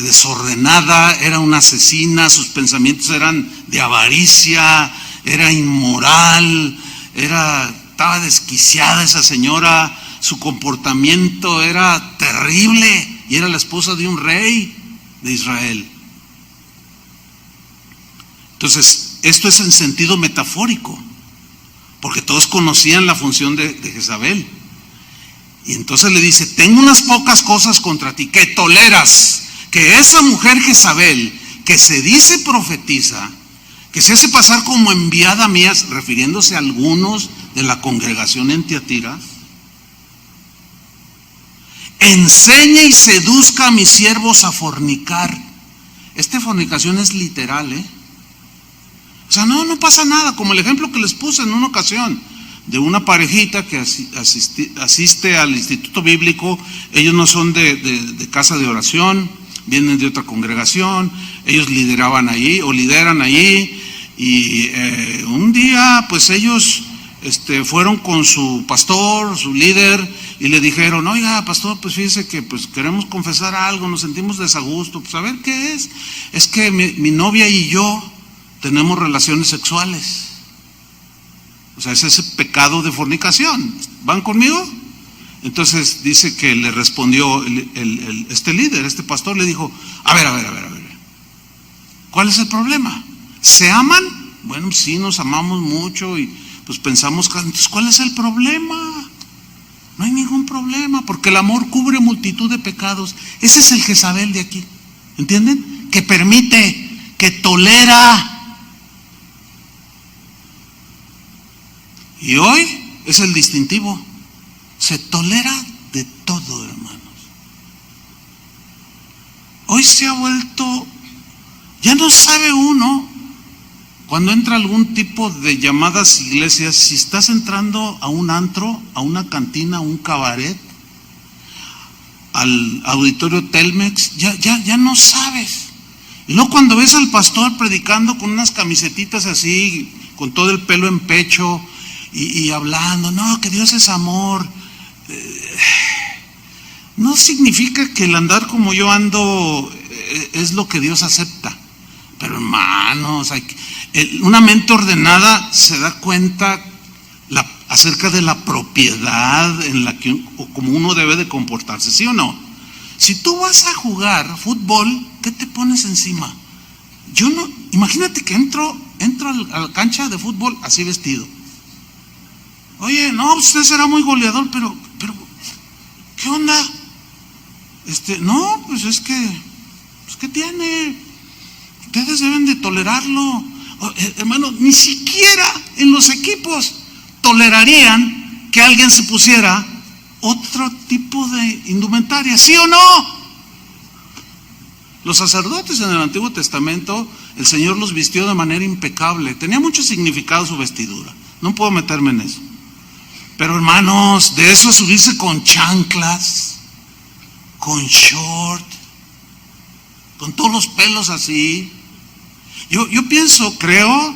desordenada, era una asesina, sus pensamientos eran de avaricia, era inmoral, estaba desquiciada esa señora, su comportamiento era terrible, y era la esposa de un rey de Israel. Entonces, esto es en sentido metafórico, porque todos conocían la función de Jezabel. Y entonces le dice: tengo unas pocas cosas contra ti, que toleras que esa mujer Jezabel, que se dice profetiza, que se hace pasar como enviada mía, refiriéndose a algunos de la congregación en Tiatira, enseñe y seduzca a mis siervos a fornicar. Esta fornicación es literal, O sea, no pasa nada, como el ejemplo que les puse en una ocasión, de una parejita que asiste al instituto bíblico. Ellos no son de casa de oración, vienen de otra congregación, ellos lideraban allí o lideran allí, y un día pues ellos fueron con su pastor, su líder, y le dijeron: oiga, pastor, pues fíjese que pues queremos confesar algo, nos sentimos desagusto. Pues a ver, ¿qué es? Es que mi novia y yo tenemos relaciones sexuales. O sea, es ese pecado de fornicación. ¿Van conmigo? Entonces dice que le respondió este líder, este pastor, le dijo: a ver, ¿cuál es el problema? ¿Se aman? Bueno, sí, nos amamos mucho y pues pensamos que... Entonces, ¿cuál es el problema? No hay ningún problema, porque el amor cubre multitud de pecados. Ese es el Jezabel de aquí, ¿entienden? Que permite, que tolera. Y hoy es el distintivo: se tolera de todo, hermanos. Hoy se ha vuelto, ya no sabe uno, cuando entra a algún tipo de llamadas iglesias, si estás entrando a un antro, a una cantina, a un cabaret, al auditorio Telmex, ya no sabes. Y luego cuando ves al pastor predicando con unas camisetitas así, con todo el pelo en pecho, y hablando: no, que Dios es amor, no significa que el andar como yo ando es lo que Dios acepta. Pero hermanos, una mente ordenada se da cuenta acerca de la propiedad en la que como uno debe de comportarse, ¿sí o no? Si tú vas a jugar fútbol, ¿qué te pones encima? Yo no, imagínate que entro a la cancha de fútbol así vestido. Oye, no, usted será muy goleador, pero, ¿qué onda? No, pues es que, pues ¿qué tiene? Ustedes deben de tolerarlo. Hermano, ni siquiera en los equipos tolerarían que alguien se pusiera otro tipo de indumentaria, ¿sí o no? Los sacerdotes en el Antiguo Testamento, el Señor los vistió de manera impecable. Tenía mucho significado su vestidura. No puedo meterme en eso. Pero hermanos, de eso a subirse con chanclas, con short, con todos los pelos así. Yo pienso, creo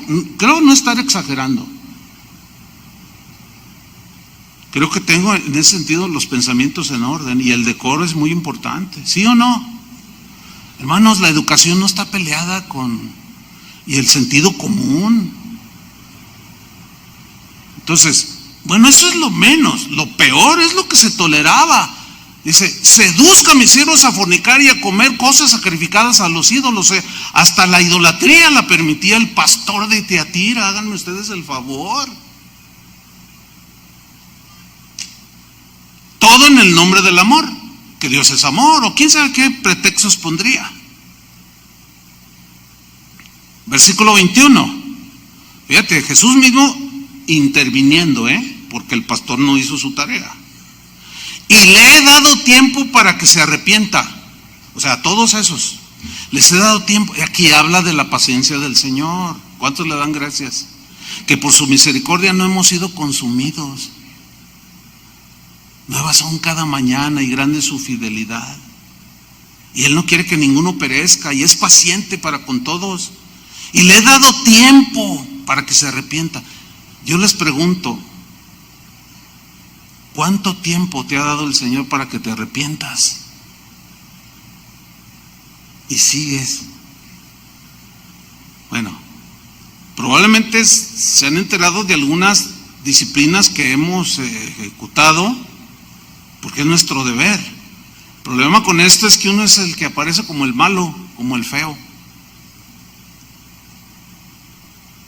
no estar exagerando. Creo que tengo en ese sentido los pensamientos en orden y el decoro es muy importante, ¿sí o no? Hermanos, la educación no está peleada y el sentido común. Entonces, bueno, eso es lo menos. Lo peor es lo que se toleraba. Dice, seduzca a mis siervos a fornicar y a comer cosas sacrificadas a los ídolos. Hasta la idolatría la permitía el pastor de Tiatira. Háganme ustedes el favor. Todo en el nombre del amor, que Dios es amor, o quién sabe qué pretextos pondría. Versículo 21. Fíjate, Jesús mismo interviniendo, porque el pastor no hizo su tarea. Y le he dado tiempo para que se arrepienta. O sea, a todos esos les he dado tiempo. Y aquí habla de la paciencia del Señor. ¿Cuántos le dan gracias? Que por su misericordia no hemos sido consumidos. Nuevas son cada mañana y grande su fidelidad. Y Él no quiere que ninguno perezca y es paciente para con todos. Y le he dado tiempo para que se arrepienta. Yo les pregunto, ¿cuánto tiempo te ha dado el Señor para que te arrepientas? Y sigues. Bueno, probablemente se han enterado de algunas disciplinas que hemos ejecutado, porque es nuestro deber. El problema con esto es que uno es el que aparece como el malo, como el feo.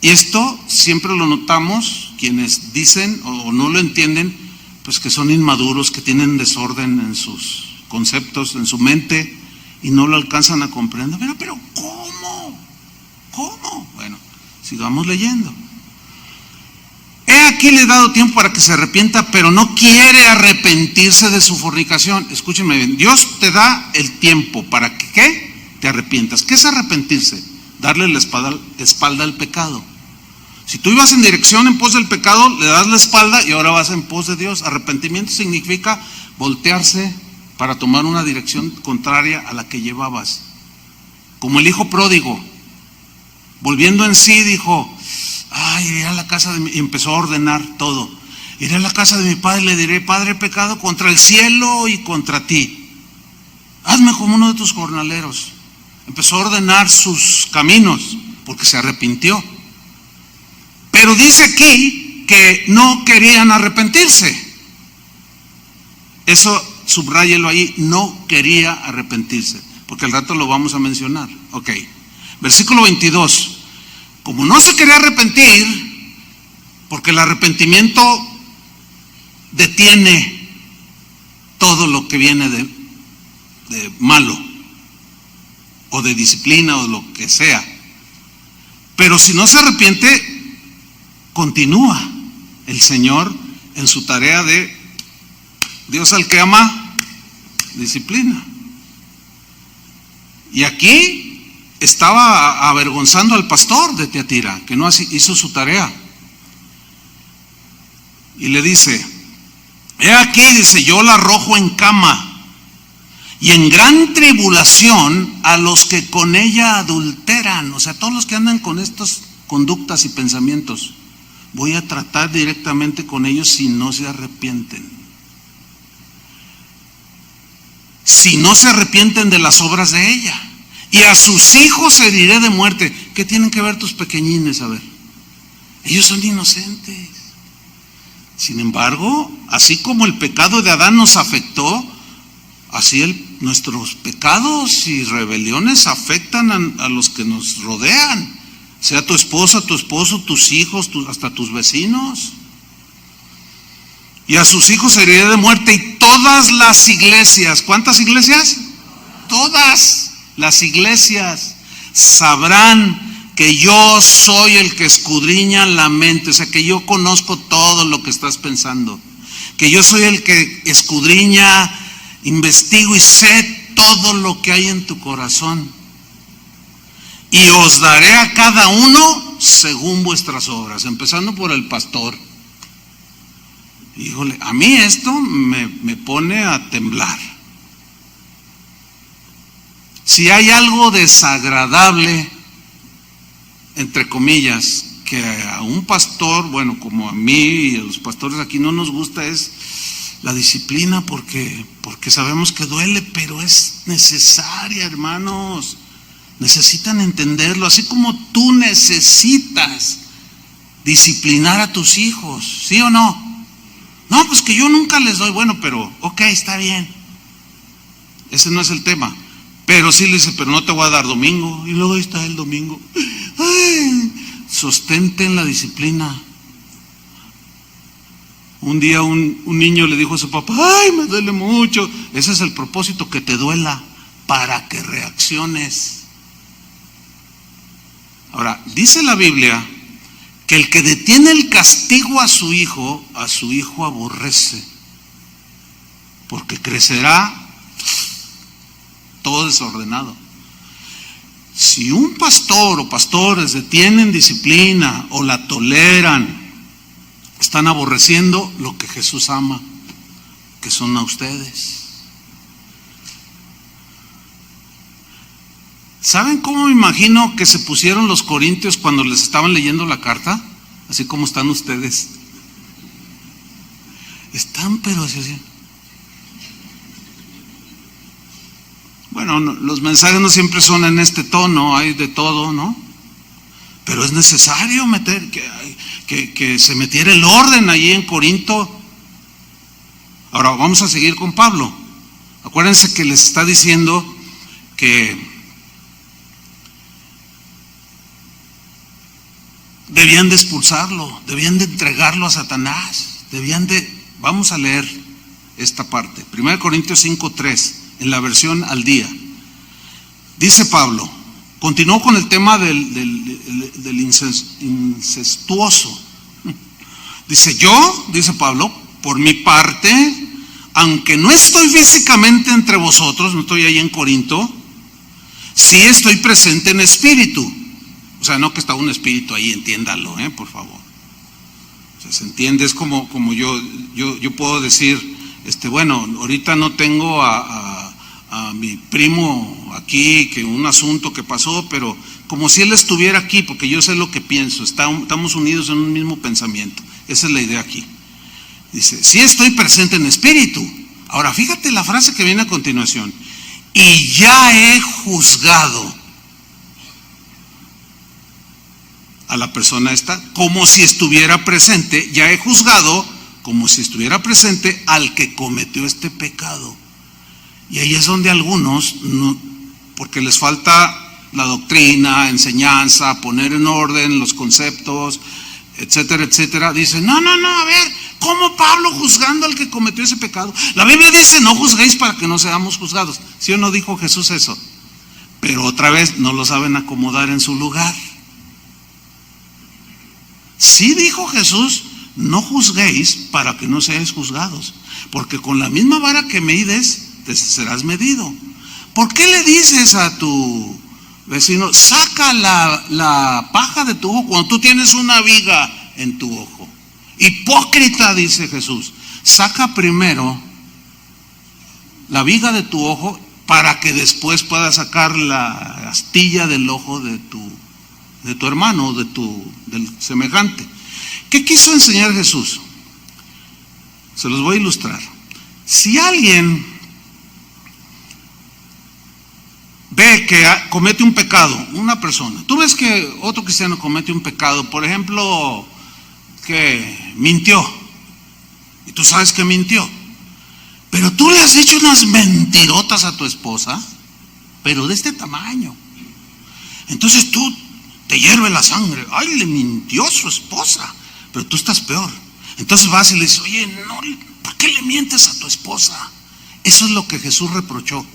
Y esto siempre lo notamos quienes dicen o no lo entienden, pues que son inmaduros, que tienen desorden en sus conceptos, en su mente, y no lo alcanzan a comprender. Pero ¿cómo? Bueno, sigamos leyendo. He aquí le he dado tiempo para que se arrepienta, pero no quiere arrepentirse de su fornicación. Escúchenme bien, Dios te da el tiempo para que ¿qué? Te arrepientas. ¿Qué es arrepentirse? Darle la espalda al pecado. Si tú ibas en dirección en pos del pecado, le das la espalda y ahora vas en pos de Dios. Arrepentimiento significa voltearse para tomar una dirección contraria a la que llevabas. Como el hijo pródigo, volviendo en sí, dijo: iré a la casa de mi, y empezó a ordenar todo. Iré a la casa de mi padre y le diré: Padre, he pecado contra el cielo y contra ti. Hazme como uno de tus jornaleros. Empezó a ordenar sus caminos porque se arrepintió. Pero dice aquí que no querían arrepentirse. Eso subráyelo ahí, no quería arrepentirse, porque al rato lo vamos a mencionar. Ok, versículo 22. Como no se quería arrepentir, porque el arrepentimiento detiene todo lo que viene de malo, o de disciplina, o de lo que sea. Pero si no se arrepiente, continúa el Señor en su tarea de Dios al que ama, disciplina. Y aquí estaba avergonzando al pastor de Tiatira, que no hizo su tarea. Y le dice: he aquí, dice, yo la arrojo en cama y en gran tribulación a los que con ella adulteran. O sea, todos los que andan con estas conductas y pensamientos, voy a tratar directamente con ellos si no se arrepienten. Si no se arrepienten de las obras de ella. Y a sus hijos heriré de muerte. ¿Qué tienen que ver tus pequeñines? A ver, ellos son inocentes. Sin embargo, así como el pecado de Adán nos afectó, así nuestros pecados y rebeliones afectan a los que nos rodean, sea tu esposa, tu esposo, tus hijos, hasta tus vecinos. Y a sus hijos heriré de muerte, y todas las iglesias, ¿cuántas iglesias? Todas las iglesias sabrán que yo soy el que escudriña la mente, o sea, que yo conozco todo lo que estás pensando, que yo soy el que escudriña, investigo y sé todo lo que hay en tu corazón. Y os daré a cada uno según vuestras obras, empezando por el pastor. Híjole, a mí esto me pone a temblar. Si hay algo desagradable, entre comillas, que a un pastor, bueno, como a mí y a los pastores aquí no nos gusta, es la disciplina, porque sabemos que duele, pero es necesaria, hermanos. Necesitan entenderlo, así como tú necesitas disciplinar a tus hijos, ¿sí o no? No, pues que yo nunca les doy, bueno, pero ok, está bien. Ese no es el tema. Pero sí le dice, pero no te voy a dar domingo. Y luego ahí está el domingo. Ay, sostente la disciplina. Un día un niño le dijo a su papá, ay, me duele mucho. Ese es el propósito, que te duela, para que reacciones. Ahora, dice la Biblia que el que detiene el castigo a su hijo aborrece, porque crecerá todo desordenado. Si un pastor o pastores detienen disciplina o la toleran, están aborreciendo lo que Jesús ama, que son a ustedes. ¿Saben cómo me imagino que se pusieron los corintios cuando les estaban leyendo la carta? Así como están ustedes. Están, pero así. Bueno, los mensajes no siempre son en este tono, hay de todo, ¿no? Pero es necesario que se metiera el orden allí en Corinto. Ahora vamos a seguir con Pablo. Acuérdense que les está diciendo que debían de expulsarlo, debían de entregarlo a Satanás, vamos a leer esta parte, 1 Corintios 5:3, en la versión al día. Dice Pablo, continuó con el tema del incestuoso. Dice Pablo, por mi parte, aunque no estoy físicamente entre vosotros, no estoy ahí en Corinto, sí estoy presente en espíritu. O sea, no que está un espíritu ahí, entiéndalo, por favor. O sea, se entiende, es como yo puedo decir, bueno, ahorita no tengo a mi primo aquí, que un asunto que pasó, pero como si él estuviera aquí, porque yo sé lo que pienso, estamos unidos en un mismo pensamiento. Esa es la idea aquí. Dice, sí estoy presente en espíritu. Ahora, fíjate la frase que viene a continuación. Y ya he juzgado a la persona esta, como si estuviera presente, ya he juzgado, como si estuviera presente, al que cometió este pecado. Y ahí es donde algunos, porque les falta la doctrina, enseñanza, poner en orden los conceptos, etcétera, etcétera, dicen, no, a ver, ¿cómo Pablo juzgando al que cometió ese pecado? La Biblia dice, no juzguéis para que no seamos juzgados. ¿Sí o no dijo Jesús eso? Pero otra vez no lo saben acomodar en su lugar. Sí dijo Jesús, no juzguéis para que no seáis juzgados, porque con la misma vara que mides, te serás medido. ¿Por qué le dices a tu vecino, saca la paja de tu ojo cuando tú tienes una viga en tu ojo? Hipócrita, dice Jesús, saca primero la viga de tu ojo para que después puedas sacar la astilla del ojo de tu hermano, del semejante. ¿Qué quiso enseñar Jesús? Se los voy a ilustrar. Si alguien ve que comete un pecado, una persona, tú ves que otro cristiano comete un pecado, por ejemplo, que mintió, y tú sabes que mintió, pero tú le has dicho unas mentirotas a tu esposa, pero de este tamaño. Entonces tú te hierve la sangre. Ay, le mintió a su esposa, pero tú estás peor. Entonces vas y le dices, oye, no, ¿por qué le mientes a tu esposa? Eso es lo que Jesús reprochó.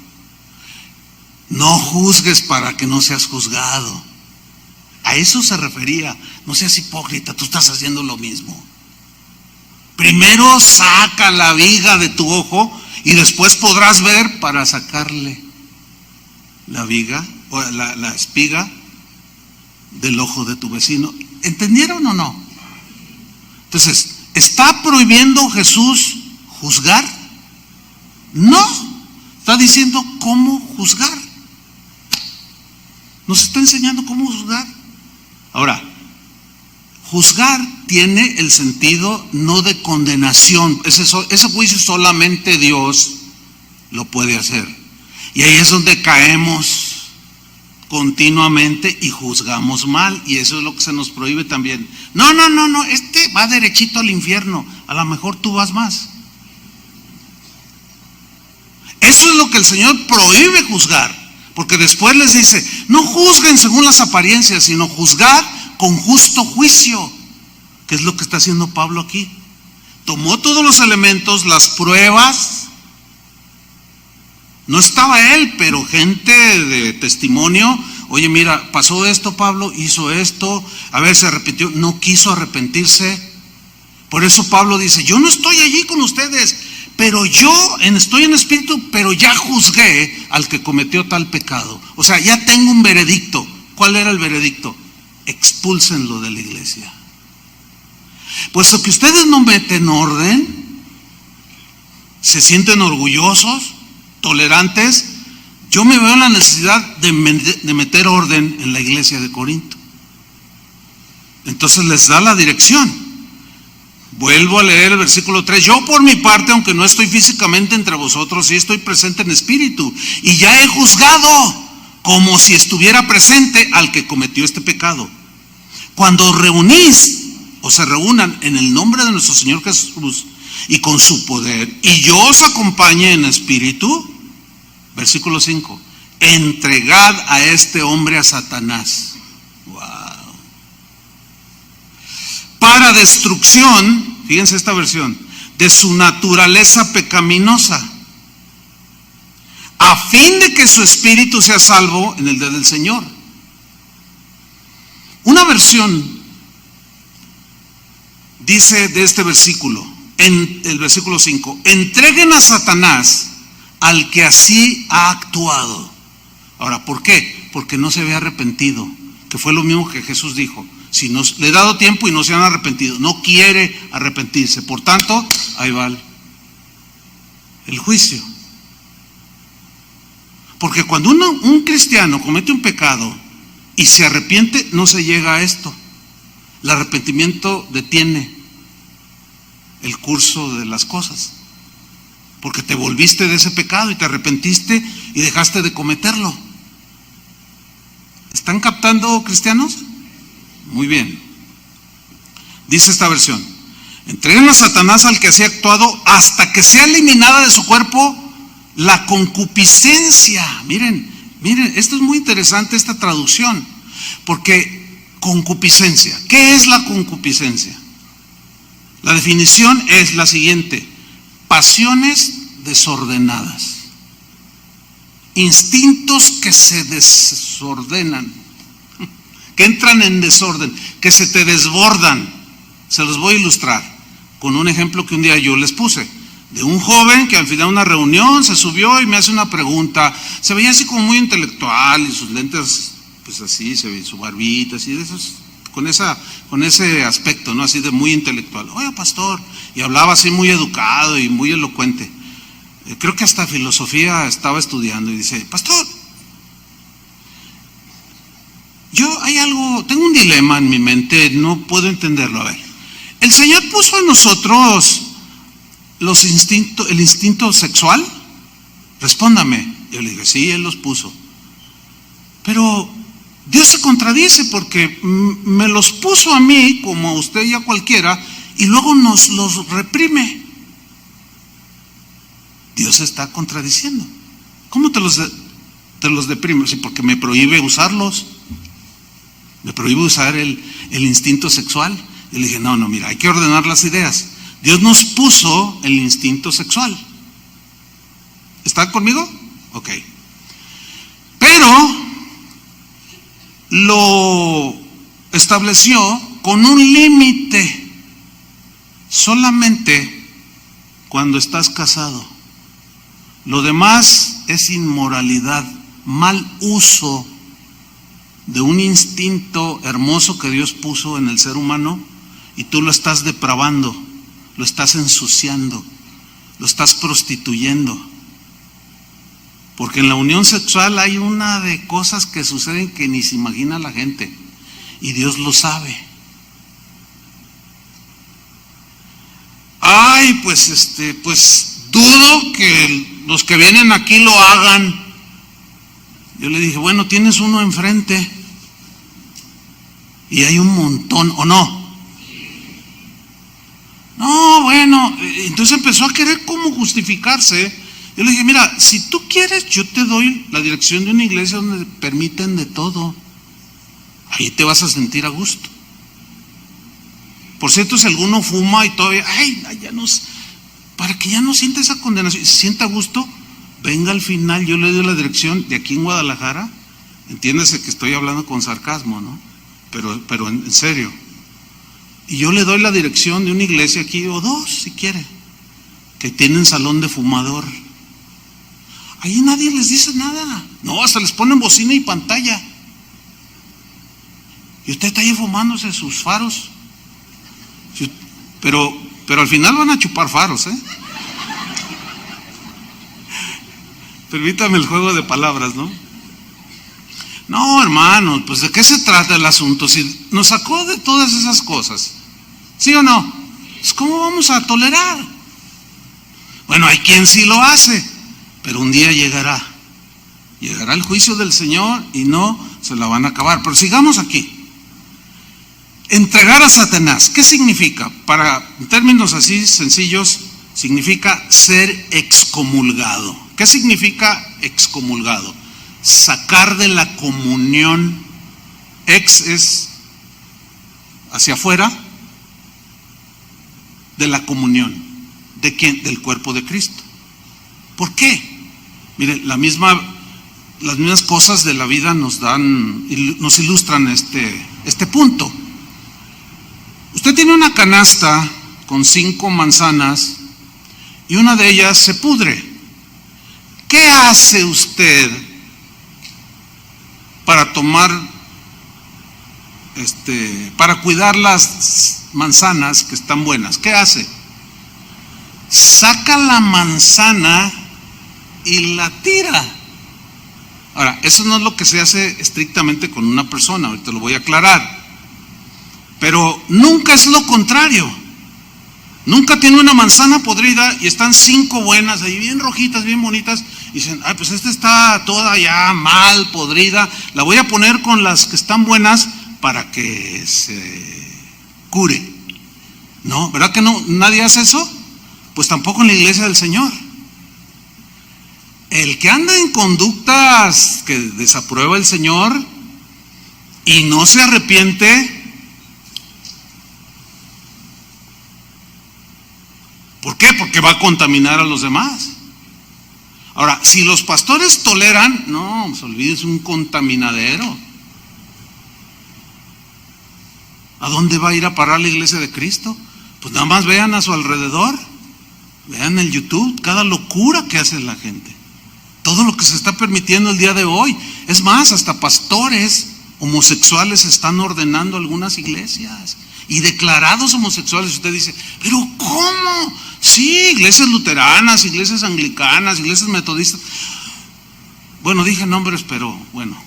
No juzgues para que no seas juzgado. A eso se refería. No seas hipócrita, tú estás haciendo lo mismo. Primero saca la viga de tu ojo y después podrás ver para sacarle la viga o la espiga del ojo de tu vecino. ¿Entendieron o no? Entonces, ¿está prohibiendo Jesús juzgar? No, está diciendo cómo juzgar. Nos está enseñando cómo juzgar. Ahora, juzgar tiene el sentido no de condenación. Ese juicio solamente Dios lo puede hacer. Y ahí es donde caemos continuamente y juzgamos mal. Y eso es lo que se nos prohíbe también. No, este va derechito al infierno. A lo mejor tú vas más. Eso es lo que el Señor prohíbe juzgar. Porque después les dice, no juzguen según las apariencias, sino juzgad con justo juicio, que es lo que está haciendo Pablo aquí. Tomó todos los elementos, las pruebas. No estaba él, pero gente de testimonio. Oye, mira, pasó esto, Pablo, hizo esto, a ver, se arrepintió, no quiso arrepentirse. Por eso Pablo dice, yo no estoy allí con ustedes, pero estoy en espíritu, pero ya juzgué al que cometió tal pecado. O sea, ya tengo un veredicto. ¿Cuál era el veredicto? Expúlsenlo de la iglesia. Puesto que ustedes no meten orden, se sienten orgullosos, tolerantes, yo me veo en la necesidad de meter orden en la iglesia de Corinto. Entonces les da la dirección. Vuelvo a leer el versículo 3. Yo por mi parte, aunque no estoy físicamente entre vosotros, sí estoy presente en espíritu, y ya he juzgado como si estuviera presente al que cometió este pecado. Cuando os reunís o se reúnan en el nombre de nuestro Señor Jesús y con su poder, y yo os acompañe en espíritu, versículo 5, entregad a este hombre a Satanás. Wow. Para destrucción, fíjense esta versión, de su naturaleza pecaminosa, a fin de que su espíritu sea salvo en el día del Señor. Una versión dice de este versículo, en el versículo 5, entreguen a Satanás al que así ha actuado. Ahora, ¿por qué? Porque no se había arrepentido, que fue lo mismo que Jesús dijo. Si no, le he dado tiempo y no se han arrepentido, no quiere arrepentirse, por tanto, ahí va el juicio. Porque cuando un cristiano comete un pecado y se arrepiente, no se llega a esto. El arrepentimiento detiene el curso de las cosas, porque te volviste de ese pecado y te arrepentiste y dejaste de cometerlo. ¿Están captando, cristianos? Muy bien. Dice esta versión, entreguen a Satanás al que así ha actuado hasta que sea eliminada de su cuerpo la concupiscencia. Miren, esto es muy interesante, esta traducción, porque concupiscencia, ¿qué es la concupiscencia? La definición es la siguiente: pasiones desordenadas, instintos que se desordenan, que entran en desorden, que se te desbordan. Se los voy a ilustrar con un ejemplo que un día yo les puse, de un joven que al final de una reunión se subió y me hace una pregunta. Se veía así como muy intelectual y sus lentes pues así, se veía su barbita así, de esos, con ese aspecto, ¿no? Así de muy intelectual. Oye, pastor, y hablaba así muy educado y muy elocuente. Creo que hasta filosofía estaba estudiando, y dice, pastor, tengo un dilema en mi mente, no puedo entenderlo. A ver, el Señor puso en nosotros el instinto sexual. Respóndame. Yo le dije, sí, Él los puso. Pero Dios se contradice, porque me los puso a mí, como a usted y a cualquiera, y luego nos los reprime. Dios se está contradiciendo. ¿Cómo te los deprimo? Sí, porque me prohíbe usarlos. Me prohíbe usar el instinto sexual. Y le dije, no, mira, hay que ordenar las ideas. Dios nos puso el instinto sexual. ¿Están conmigo? Ok. Pero lo estableció con un límite. Solamente cuando estás casado. Lo demás es inmoralidad, mal uso de un instinto hermoso que Dios puso en el ser humano, y tú lo estás depravando, lo estás ensuciando, lo estás prostituyendo. Porque en la unión sexual hay una de cosas que suceden que ni se imagina la gente, y Dios lo sabe. Ay, pues dudo que los que vienen aquí lo hagan. Yo le dije, bueno, tienes uno enfrente y hay un montón, ¿o no? No, bueno, entonces empezó a querer como justificarse. Yo le dije, mira, si tú quieres, yo te doy la dirección de una iglesia donde permiten de todo. Ahí te vas a sentir a gusto. Por cierto, si alguno fuma y todavía, para que ya no sienta esa condenación, se sienta a gusto, venga al final, yo le doy la dirección de aquí en Guadalajara. Entiéndase que estoy hablando con sarcasmo, ¿no? Pero en serio. Y yo le doy la dirección de una iglesia aquí, o dos si quiere, que tienen salón de fumador. Ahí nadie les dice nada. No, hasta les ponen bocina y pantalla. Y usted está ahí fumándose sus faros. Pero al final van a chupar faros, ¿eh? Permítame el juego de palabras, ¿no? No, hermanos, pues ¿de qué se trata el asunto? Si nos sacó de todas esas cosas, ¿sí o no? Pues ¿cómo vamos a tolerar? Bueno, hay quien sí lo hace, pero un día llegará el juicio del Señor y no se la van a acabar. Pero sigamos aquí. Entregar a Satanás, ¿qué significa? En términos así sencillos, significa ser excomulgado. ¿Qué significa excomulgado? Sacar de la comunión. Ex es hacia afuera de la comunión. ¿De quién? Del cuerpo de Cristo. ¿Por qué? Mire, las mismas cosas de la vida nos ilustran este punto. Usted tiene una canasta con 5 manzanas y una de ellas se pudre. ¿Qué hace usted para para cuidar las manzanas que están buenas? ¿Qué hace? Saca la manzana y la tira. Ahora, eso no es lo que se hace estrictamente con una persona, ahorita lo voy a aclarar. Pero nunca es lo contrario. Nunca tiene una manzana podrida y están 5 buenas ahí, bien rojitas, bien bonitas, y dicen, pues esta está toda ya mal, podrida, la voy a poner con las que están buenas para que se cure. ¿No? ¿Verdad que no? ¿Nadie hace eso? Pues tampoco en la iglesia del Señor. El que anda en conductas que desaprueba el Señor y no se arrepiente, ¿por qué? Porque va a contaminar a los demás. Ahora, si los pastores toleran, no, pues olvídese, un contaminadero. ¿A dónde va a ir a parar la iglesia de Cristo? Pues nada más vean a su alrededor, vean el YouTube, cada locura que hace la gente, todo lo que se está permitiendo el día de hoy. Es más, hasta pastores homosexuales están ordenando algunas iglesias y declarados homosexuales. Usted dice, pero ¿cómo? Sí, iglesias luteranas, iglesias anglicanas, iglesias metodistas. Bueno, dije nombres, pero bueno,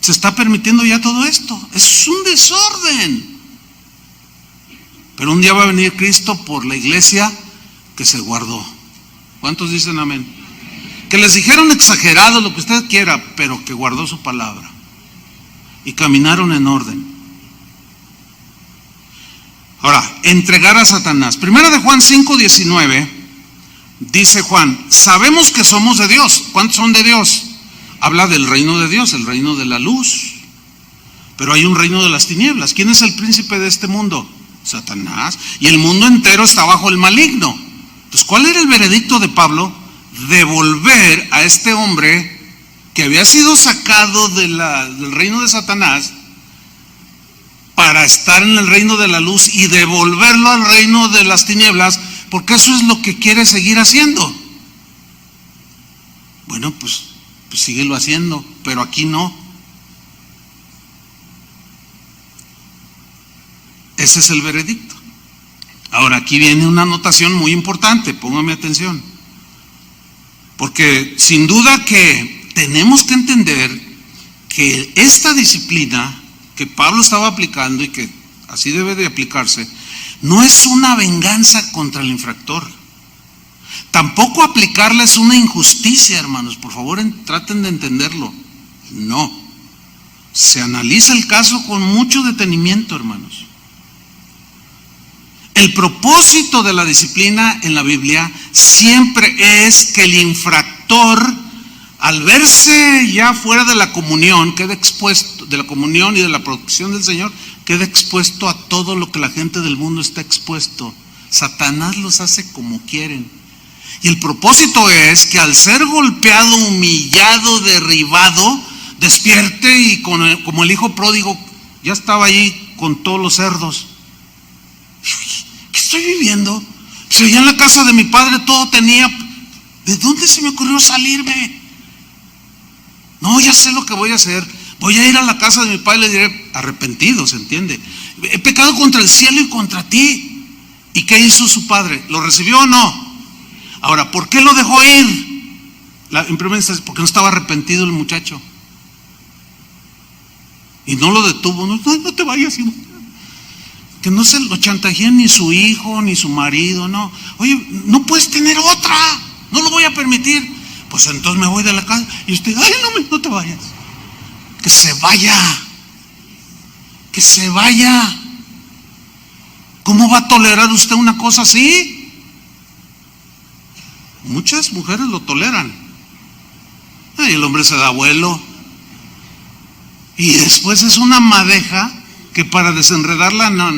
se está permitiendo ya todo esto. Es un desorden. Pero un día va a venir Cristo por la iglesia que se guardó. ¿Cuántos dicen amén? Que les dijeron exagerado, lo que usted quiera, pero que guardó su palabra y caminaron en orden. Ahora, entregar a Satanás. Primera de Juan 5:19 Dice Juan, sabemos que somos de Dios. ¿Cuántos son de Dios? Habla del reino de Dios, el reino de la luz. Pero hay un reino de las tinieblas. ¿Quién es el príncipe de este mundo? Satanás. Y el mundo entero está bajo el maligno. Entonces, ¿cuál era el veredicto de Pablo? Devolver a este hombre que había sido sacado del reino de Satanás para estar en el reino de la luz y devolverlo al reino de las tinieblas, porque eso es lo que quiere seguir haciendo. Bueno, pues síguelo haciendo, pero aquí no. Ese es el veredicto. Ahora, aquí viene una anotación muy importante, póngame atención. Porque sin duda que tenemos que entender que esta disciplina que Pablo estaba aplicando y que así debe de aplicarse, no es una venganza contra el infractor. Tampoco aplicarla es una injusticia, hermanos. Por favor, traten de entenderlo. No. Se analiza el caso con mucho detenimiento, hermanos. El propósito de la disciplina en la Biblia siempre es que el infractor, al verse ya fuera de la comunión, quede expuesto, de la comunión y de la protección del Señor, quede expuesto a todo lo que la gente del mundo está expuesto. Satanás los hace como quieren. Y el propósito es que al ser golpeado, humillado, derribado, despierte y como el hijo pródigo, ya estaba ahí con todos los cerdos. ¿Qué estoy viviendo? Si allá en la casa de mi padre todo tenía, ¿de dónde se me ocurrió salirme? No, ya sé lo que voy a hacer. Voy a ir a la casa de mi padre y le diré, arrepentido, ¿se entiende? He pecado contra el cielo y contra ti. ¿Y qué hizo su padre? ¿Lo recibió o no? Ahora, ¿por qué lo dejó ir? En primera instancia, porque no estaba arrepentido el muchacho. Y no lo detuvo. No te vayas, hijo. Que no se lo chantajeen ni su hijo, ni su marido, no. Oye, no puedes tener otra. No lo voy a permitir. Pues entonces me voy de la casa. Y usted, ay, no te vayas. Que se vaya. Que se vaya. ¿Cómo va a tolerar usted una cosa así? Muchas mujeres lo toleran. Y el hombre se da vuelo. Y después es una madeja que para desenredarla, no.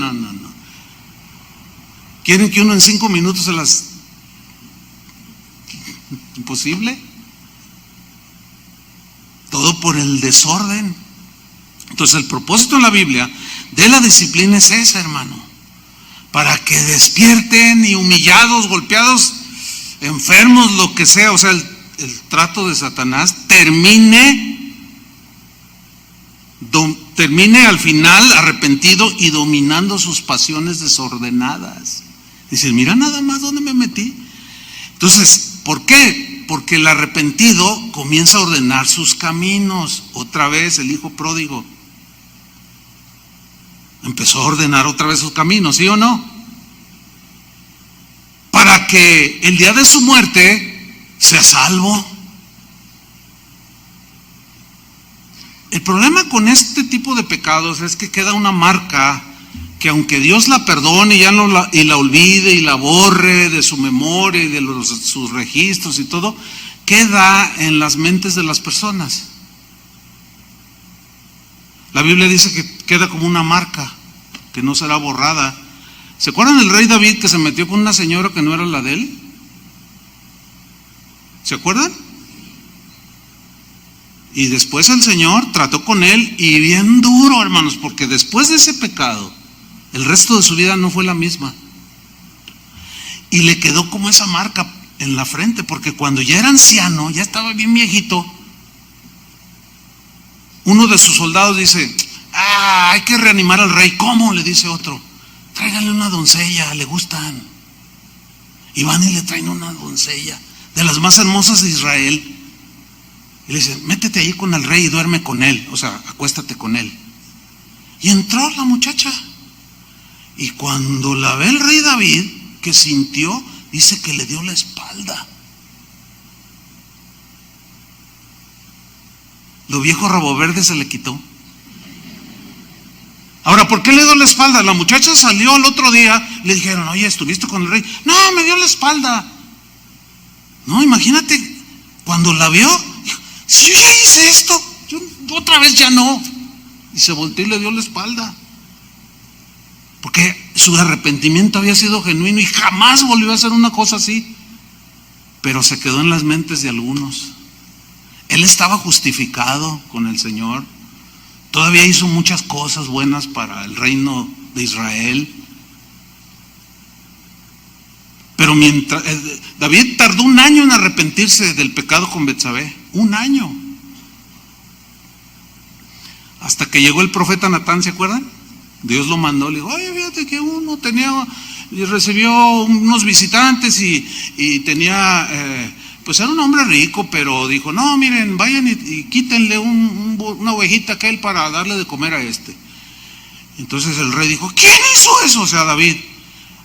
¿Quieren que uno en 5 minutos se las... Imposible? Todo por el desorden. Entonces el propósito en la Biblia de la disciplina es ese, hermano. Para que despierten y humillados, golpeados, enfermos, lo que sea, o sea, el trato de Satanás termine al final arrepentido y dominando sus pasiones desordenadas. Dicen, mira nada más dónde me metí. Entonces, ¿por qué? Porque el arrepentido comienza a ordenar sus caminos. Otra vez el hijo pródigo empezó a ordenar otra vez sus caminos, ¿sí o no? Para que el día de su muerte sea salvo. El problema con este tipo de pecados es que queda una marca que aunque Dios la perdone y la olvide y la borre de su memoria y de sus registros y todo, queda en las mentes de las personas. La Biblia dice que queda como una marca que no será borrada. ¿Se acuerdan del rey David que se metió con una señora que no era la de él? ¿Se acuerdan? Y después el Señor trató con él y bien duro, hermanos, porque después de ese pecado, el resto de su vida no fue la misma. Y le quedó como esa marca en la frente, porque cuando ya era anciano, ya estaba bien viejito, uno de sus soldados dice, hay que reanimar al rey. ¿Cómo? Le dice otro, tráiganle una doncella, le gustan. Y van y le traen una doncella, de las más hermosas de Israel. Y le dice, métete ahí con el rey y duerme con él, o sea, acuéstate con él. Y entró la muchacha. Y cuando la ve el rey David, que sintió, dice que le dio la espalda. Lo viejo rabo verde se le quitó. Ahora, ¿por qué le dio la espalda? La muchacha salió al otro día, le dijeron, oye, ¿estuviste con el rey? No, me dio la espalda. No, imagínate, cuando la vio, dijo, si yo ya hice esto, yo otra vez ya no. Y se volteó y le dio la espalda. Porque su arrepentimiento había sido genuino y jamás volvió a hacer una cosa así. Pero se quedó en las mentes de algunos. Él estaba justificado con el Señor. Todavía hizo muchas cosas buenas para el reino de Israel. Pero mientras David tardó 1 año en arrepentirse del pecado con Betsabé. 1 año. Hasta que llegó el profeta Natán, ¿se acuerdan? Dios lo mandó, le dijo, oye, fíjate que uno recibió unos visitantes y tenía, pues era un hombre rico, pero dijo, no, miren, vayan y quítenle una ovejita a aquel para darle de comer a este. Entonces el rey dijo, ¿quién hizo eso? O sea, David,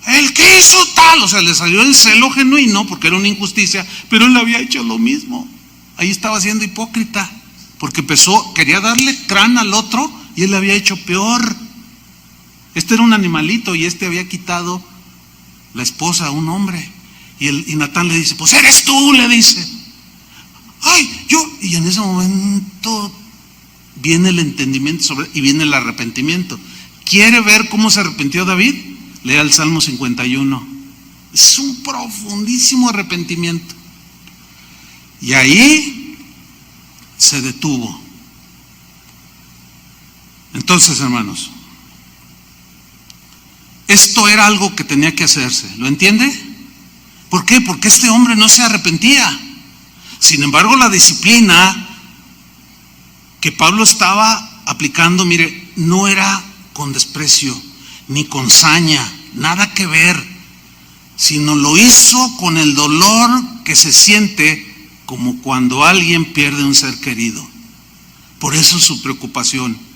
el que hizo tal, o sea, le salió el celo genuino porque era una injusticia, pero él había hecho lo mismo. Ahí estaba siendo hipócrita, porque quería darle crán al otro y él le había hecho peor. Este era un animalito y este había quitado la esposa a un hombre. Y Natán le dice, pues eres tú, le dice. Ay, yo. Y en ese momento viene el entendimiento y viene el arrepentimiento. ¿Quiere ver cómo se arrepintió David? Lea el Salmo 51. Es un profundísimo arrepentimiento. Y ahí se detuvo. Entonces, hermanos, esto era algo que tenía que hacerse, ¿lo entiende? ¿Por qué? Porque este hombre no se arrepentía. Sin embargo, la disciplina que Pablo estaba aplicando, mire, no era con desprecio, ni con saña, nada que ver, sino lo hizo con el dolor que se siente como cuando alguien pierde un ser querido. Por eso su preocupación.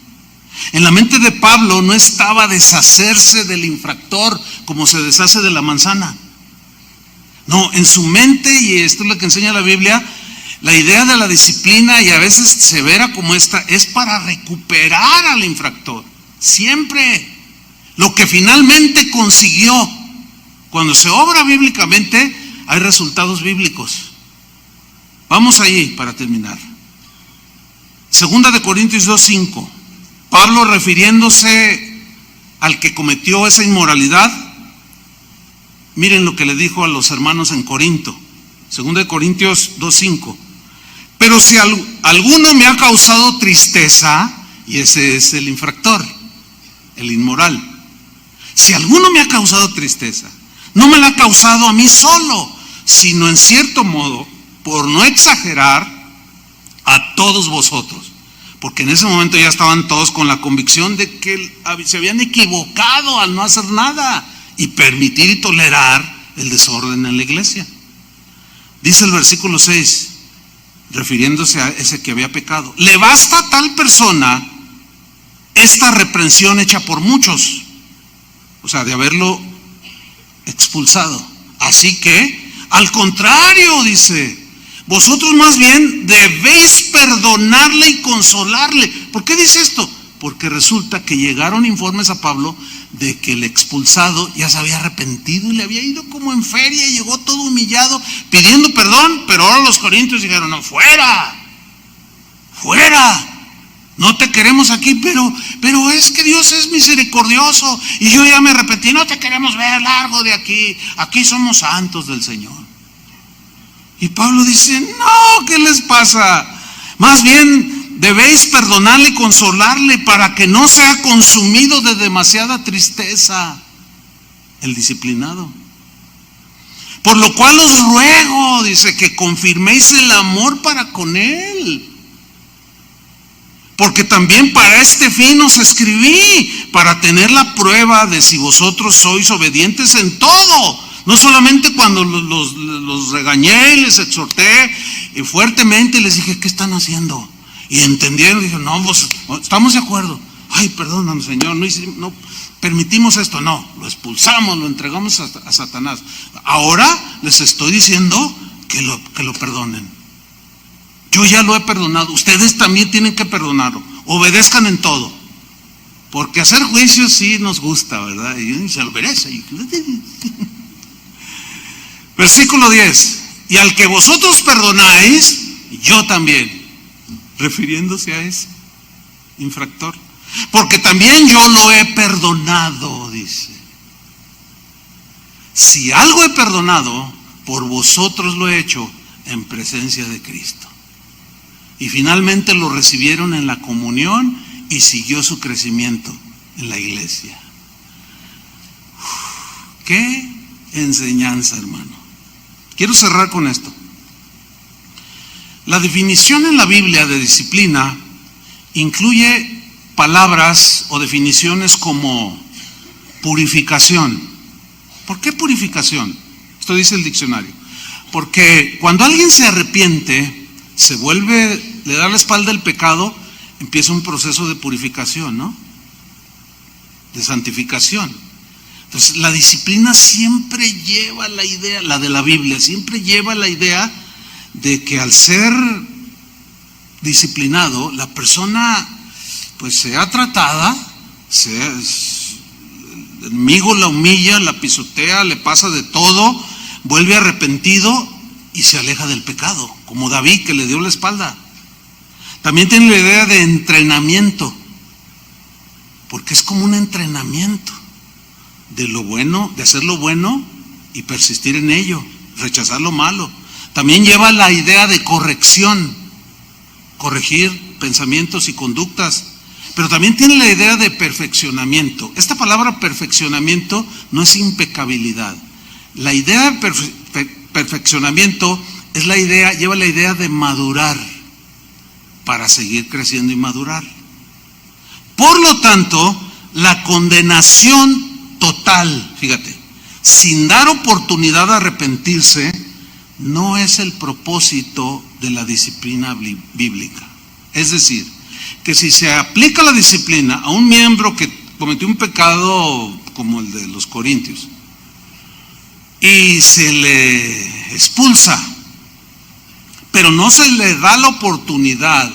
En la mente de Pablo no estaba deshacerse del infractor como se deshace de la manzana. No, en su mente, y esto es lo que enseña la Biblia, la idea de la disciplina, y a veces severa como esta, es para recuperar al infractor. Siempre. Lo que finalmente consiguió, cuando se obra bíblicamente, hay resultados bíblicos. Vamos allí para terminar. 2 Corintios 2:5. Pablo, refiriéndose al que cometió esa inmoralidad, miren lo que le dijo a los hermanos en Corinto. 2 Corintios 2:5. Pero si alguno me ha causado tristeza, y ese es el infractor, el inmoral. Si alguno me ha causado tristeza, no me la ha causado a mí solo, sino en cierto modo, por no exagerar, a todos vosotros. Porque en ese momento ya estaban todos con la convicción de que se habían equivocado al no hacer nada y permitir y tolerar el desorden en la iglesia. Dice el versículo 6, refiriéndose a ese que había pecado: le basta a tal persona esta reprensión hecha por muchos, o sea, de haberlo expulsado. Así que, al contrario, dice, vosotros más bien debéis perdonarle y consolarle. ¿Por qué dice esto? Porque resulta que llegaron informes a Pablo de que el expulsado ya se había arrepentido y le había ido como en feria y llegó todo humillado pidiendo perdón. Pero ahora los corintios dijeron: no, fuera, fuera, no te queremos aquí. Pero es que Dios es misericordioso y yo ya me arrepentí, no te queremos ver, largo de aquí, aquí somos santos del Señor. Y Pablo dice: no, ¿qué les pasa? Más bien debéis perdonarle y consolarle para que no sea consumido de demasiada tristeza el disciplinado. Por lo cual os ruego, dice, que confirméis el amor para con él. Porque también para este fin os escribí, para tener la prueba de si vosotros sois obedientes en todo. No solamente cuando los regañé y les exhorté fuertemente, les dije: ¿qué están haciendo? Y entendieron, y dijeron: no, pues estamos de acuerdo. Ay, perdónanos, Señor, no permitimos esto. No, lo expulsamos, lo entregamos a Satanás. Ahora les estoy diciendo que lo perdonen. Yo ya lo he perdonado, ustedes también tienen que perdonarlo. Obedezcan en todo. Porque hacer juicios sí nos gusta, ¿verdad? Y se lo merece. Versículo 10. y al que vosotros perdonáis, yo también, refiriéndose a ese infractor, porque también yo lo he perdonado, dice. Si algo he perdonado, por vosotros lo he hecho en presencia de Cristo. Y finalmente lo recibieron en la comunión y siguió su crecimiento en la iglesia. ¡Qué enseñanza, hermano! Quiero cerrar con esto. La definición en la Biblia de disciplina incluye palabras o definiciones como purificación. ¿Por qué purificación? Esto dice el diccionario. Porque cuando alguien se arrepiente, se vuelve, le da la espalda al pecado, empieza un proceso de purificación, ¿no? De santificación. Entonces, la disciplina siempre lleva la idea, la de la Biblia, siempre lleva la idea de que al ser disciplinado, la persona pues sea tratada, el enemigo la humilla, la pisotea, le pasa de todo, vuelve arrepentido y se aleja del pecado, como David, que le dio la espalda. También tiene la idea de entrenamiento, porque es como un entrenamiento de lo bueno, de hacer lo bueno y persistir en ello, rechazar lo malo. También lleva la idea de corrección, corregir pensamientos y conductas, pero también tiene la idea de perfeccionamiento. Esta palabra perfeccionamiento no es impecabilidad. La idea de perfeccionamiento es la idea, lleva la idea de madurar para seguir creciendo y madurar. Por lo tanto, la condenación total, fíjate, sin dar oportunidad a arrepentirse, no es el propósito de la disciplina bíblica. Es decir, que si se aplica la disciplina a un miembro que cometió un pecado como el de los Corintios y se le expulsa, pero no se le da la oportunidad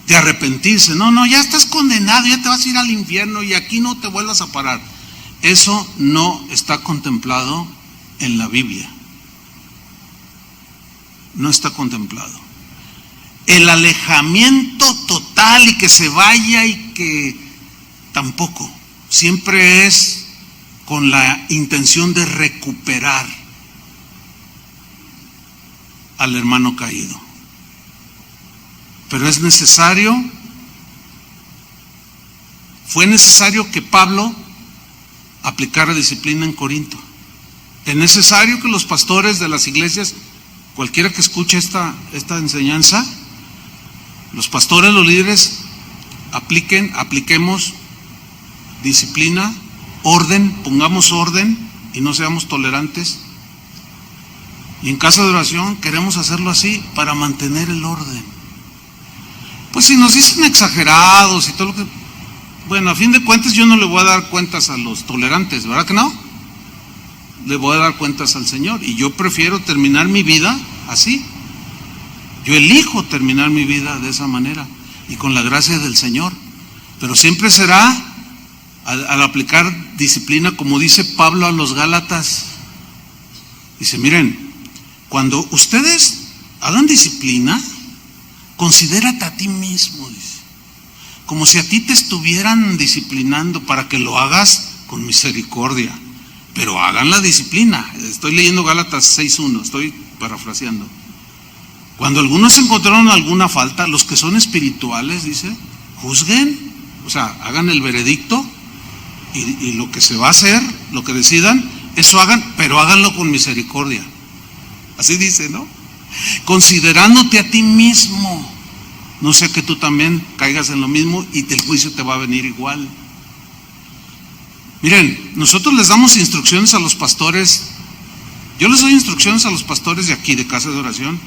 de arrepentirse, no, ya estás condenado, ya te vas a ir al infierno y aquí no te vuelvas a parar. Eso no está contemplado en la Biblia. No está contemplado. El alejamiento total y que se vaya y que tampoco. Siempre es con la intención de recuperar al hermano caído. Pero es necesario, fue necesario que Pablo aplicara disciplina en Corinto. Es necesario que los pastores de las iglesias, cualquiera que escuche esta enseñanza, los pastores, los líderes, apliquemos disciplina, orden, pongamos orden y no seamos tolerantes. Y en casa de oración queremos hacerlo así para mantener el orden. Pues si nos dicen exagerados y todo lo que... Bueno, a fin de cuentas yo no le voy a dar cuentas a los tolerantes, ¿verdad que no? Le voy a dar cuentas al Señor y yo prefiero terminar mi vida así. Yo elijo terminar mi vida de esa manera y con la gracia del Señor. Pero siempre será al aplicar disciplina, como dice Pablo a los Gálatas. Dice, miren, cuando ustedes hagan disciplina, considérate a ti mismo, dice, como si a ti te estuvieran disciplinando para que lo hagas con misericordia, pero hagan la disciplina. Estoy leyendo Gálatas 6:1, estoy parafraseando. Cuando algunos encontraron alguna falta, los que son espirituales, dice, juzguen, o sea, hagan el veredicto y lo que se va a hacer, lo que decidan, eso hagan, pero háganlo con misericordia. Así dice, ¿no? Considerándote a ti mismo, no sea que tú también caigas en lo mismo y el juicio te va a venir igual. Miren, nosotros les damos instrucciones a los pastores, yo les doy instrucciones a los pastores de aquí, de casa de oración,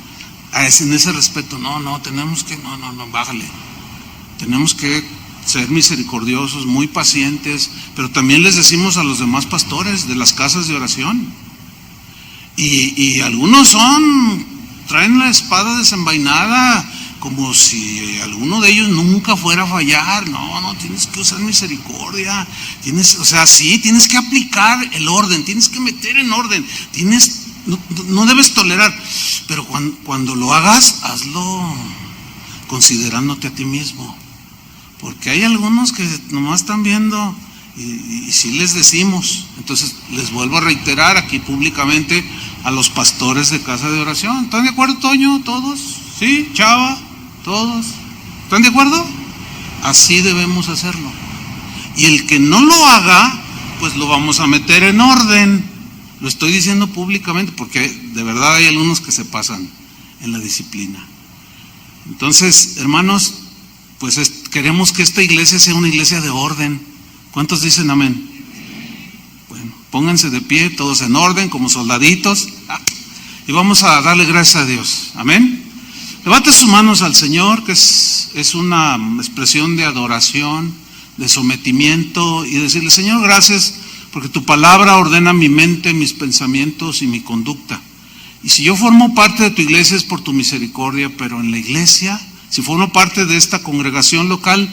en ese respeto. Tenemos que, bájale, tenemos que ser misericordiosos, muy pacientes, pero también les decimos a los demás pastores de las casas de oración, y algunos traen la espada desenvainada, como si alguno de ellos nunca fuera a fallar. No, tienes que usar misericordia, tienes que aplicar el orden, tienes que meter en orden, tienes no debes tolerar, pero cuando lo hagas, hazlo considerándote a ti mismo, porque hay algunos que nomás están viendo y sí les decimos. Entonces les vuelvo a reiterar aquí públicamente a los pastores de casa de oración. ¿Están de acuerdo, Toño? ¿Todos? ¿Sí? Chava, todos. ¿Están de acuerdo? Así debemos hacerlo. Y el que no lo haga, pues lo vamos a meter en orden. Lo estoy diciendo públicamente porque de verdad hay algunos que se pasan en la disciplina. Entonces, hermanos, pues queremos que esta iglesia sea una iglesia de orden. ¿Cuántos dicen amén? Bueno, pónganse de pie, todos en orden, como soldaditos, y vamos a darle gracias a Dios. Amén. Levante sus manos al Señor, que es una expresión de adoración, de sometimiento, y decirle: Señor, gracias porque tu palabra ordena mi mente, mis pensamientos y mi conducta. Y si yo formo parte de tu iglesia es por tu misericordia, pero en la iglesia, si formo parte de esta congregación local,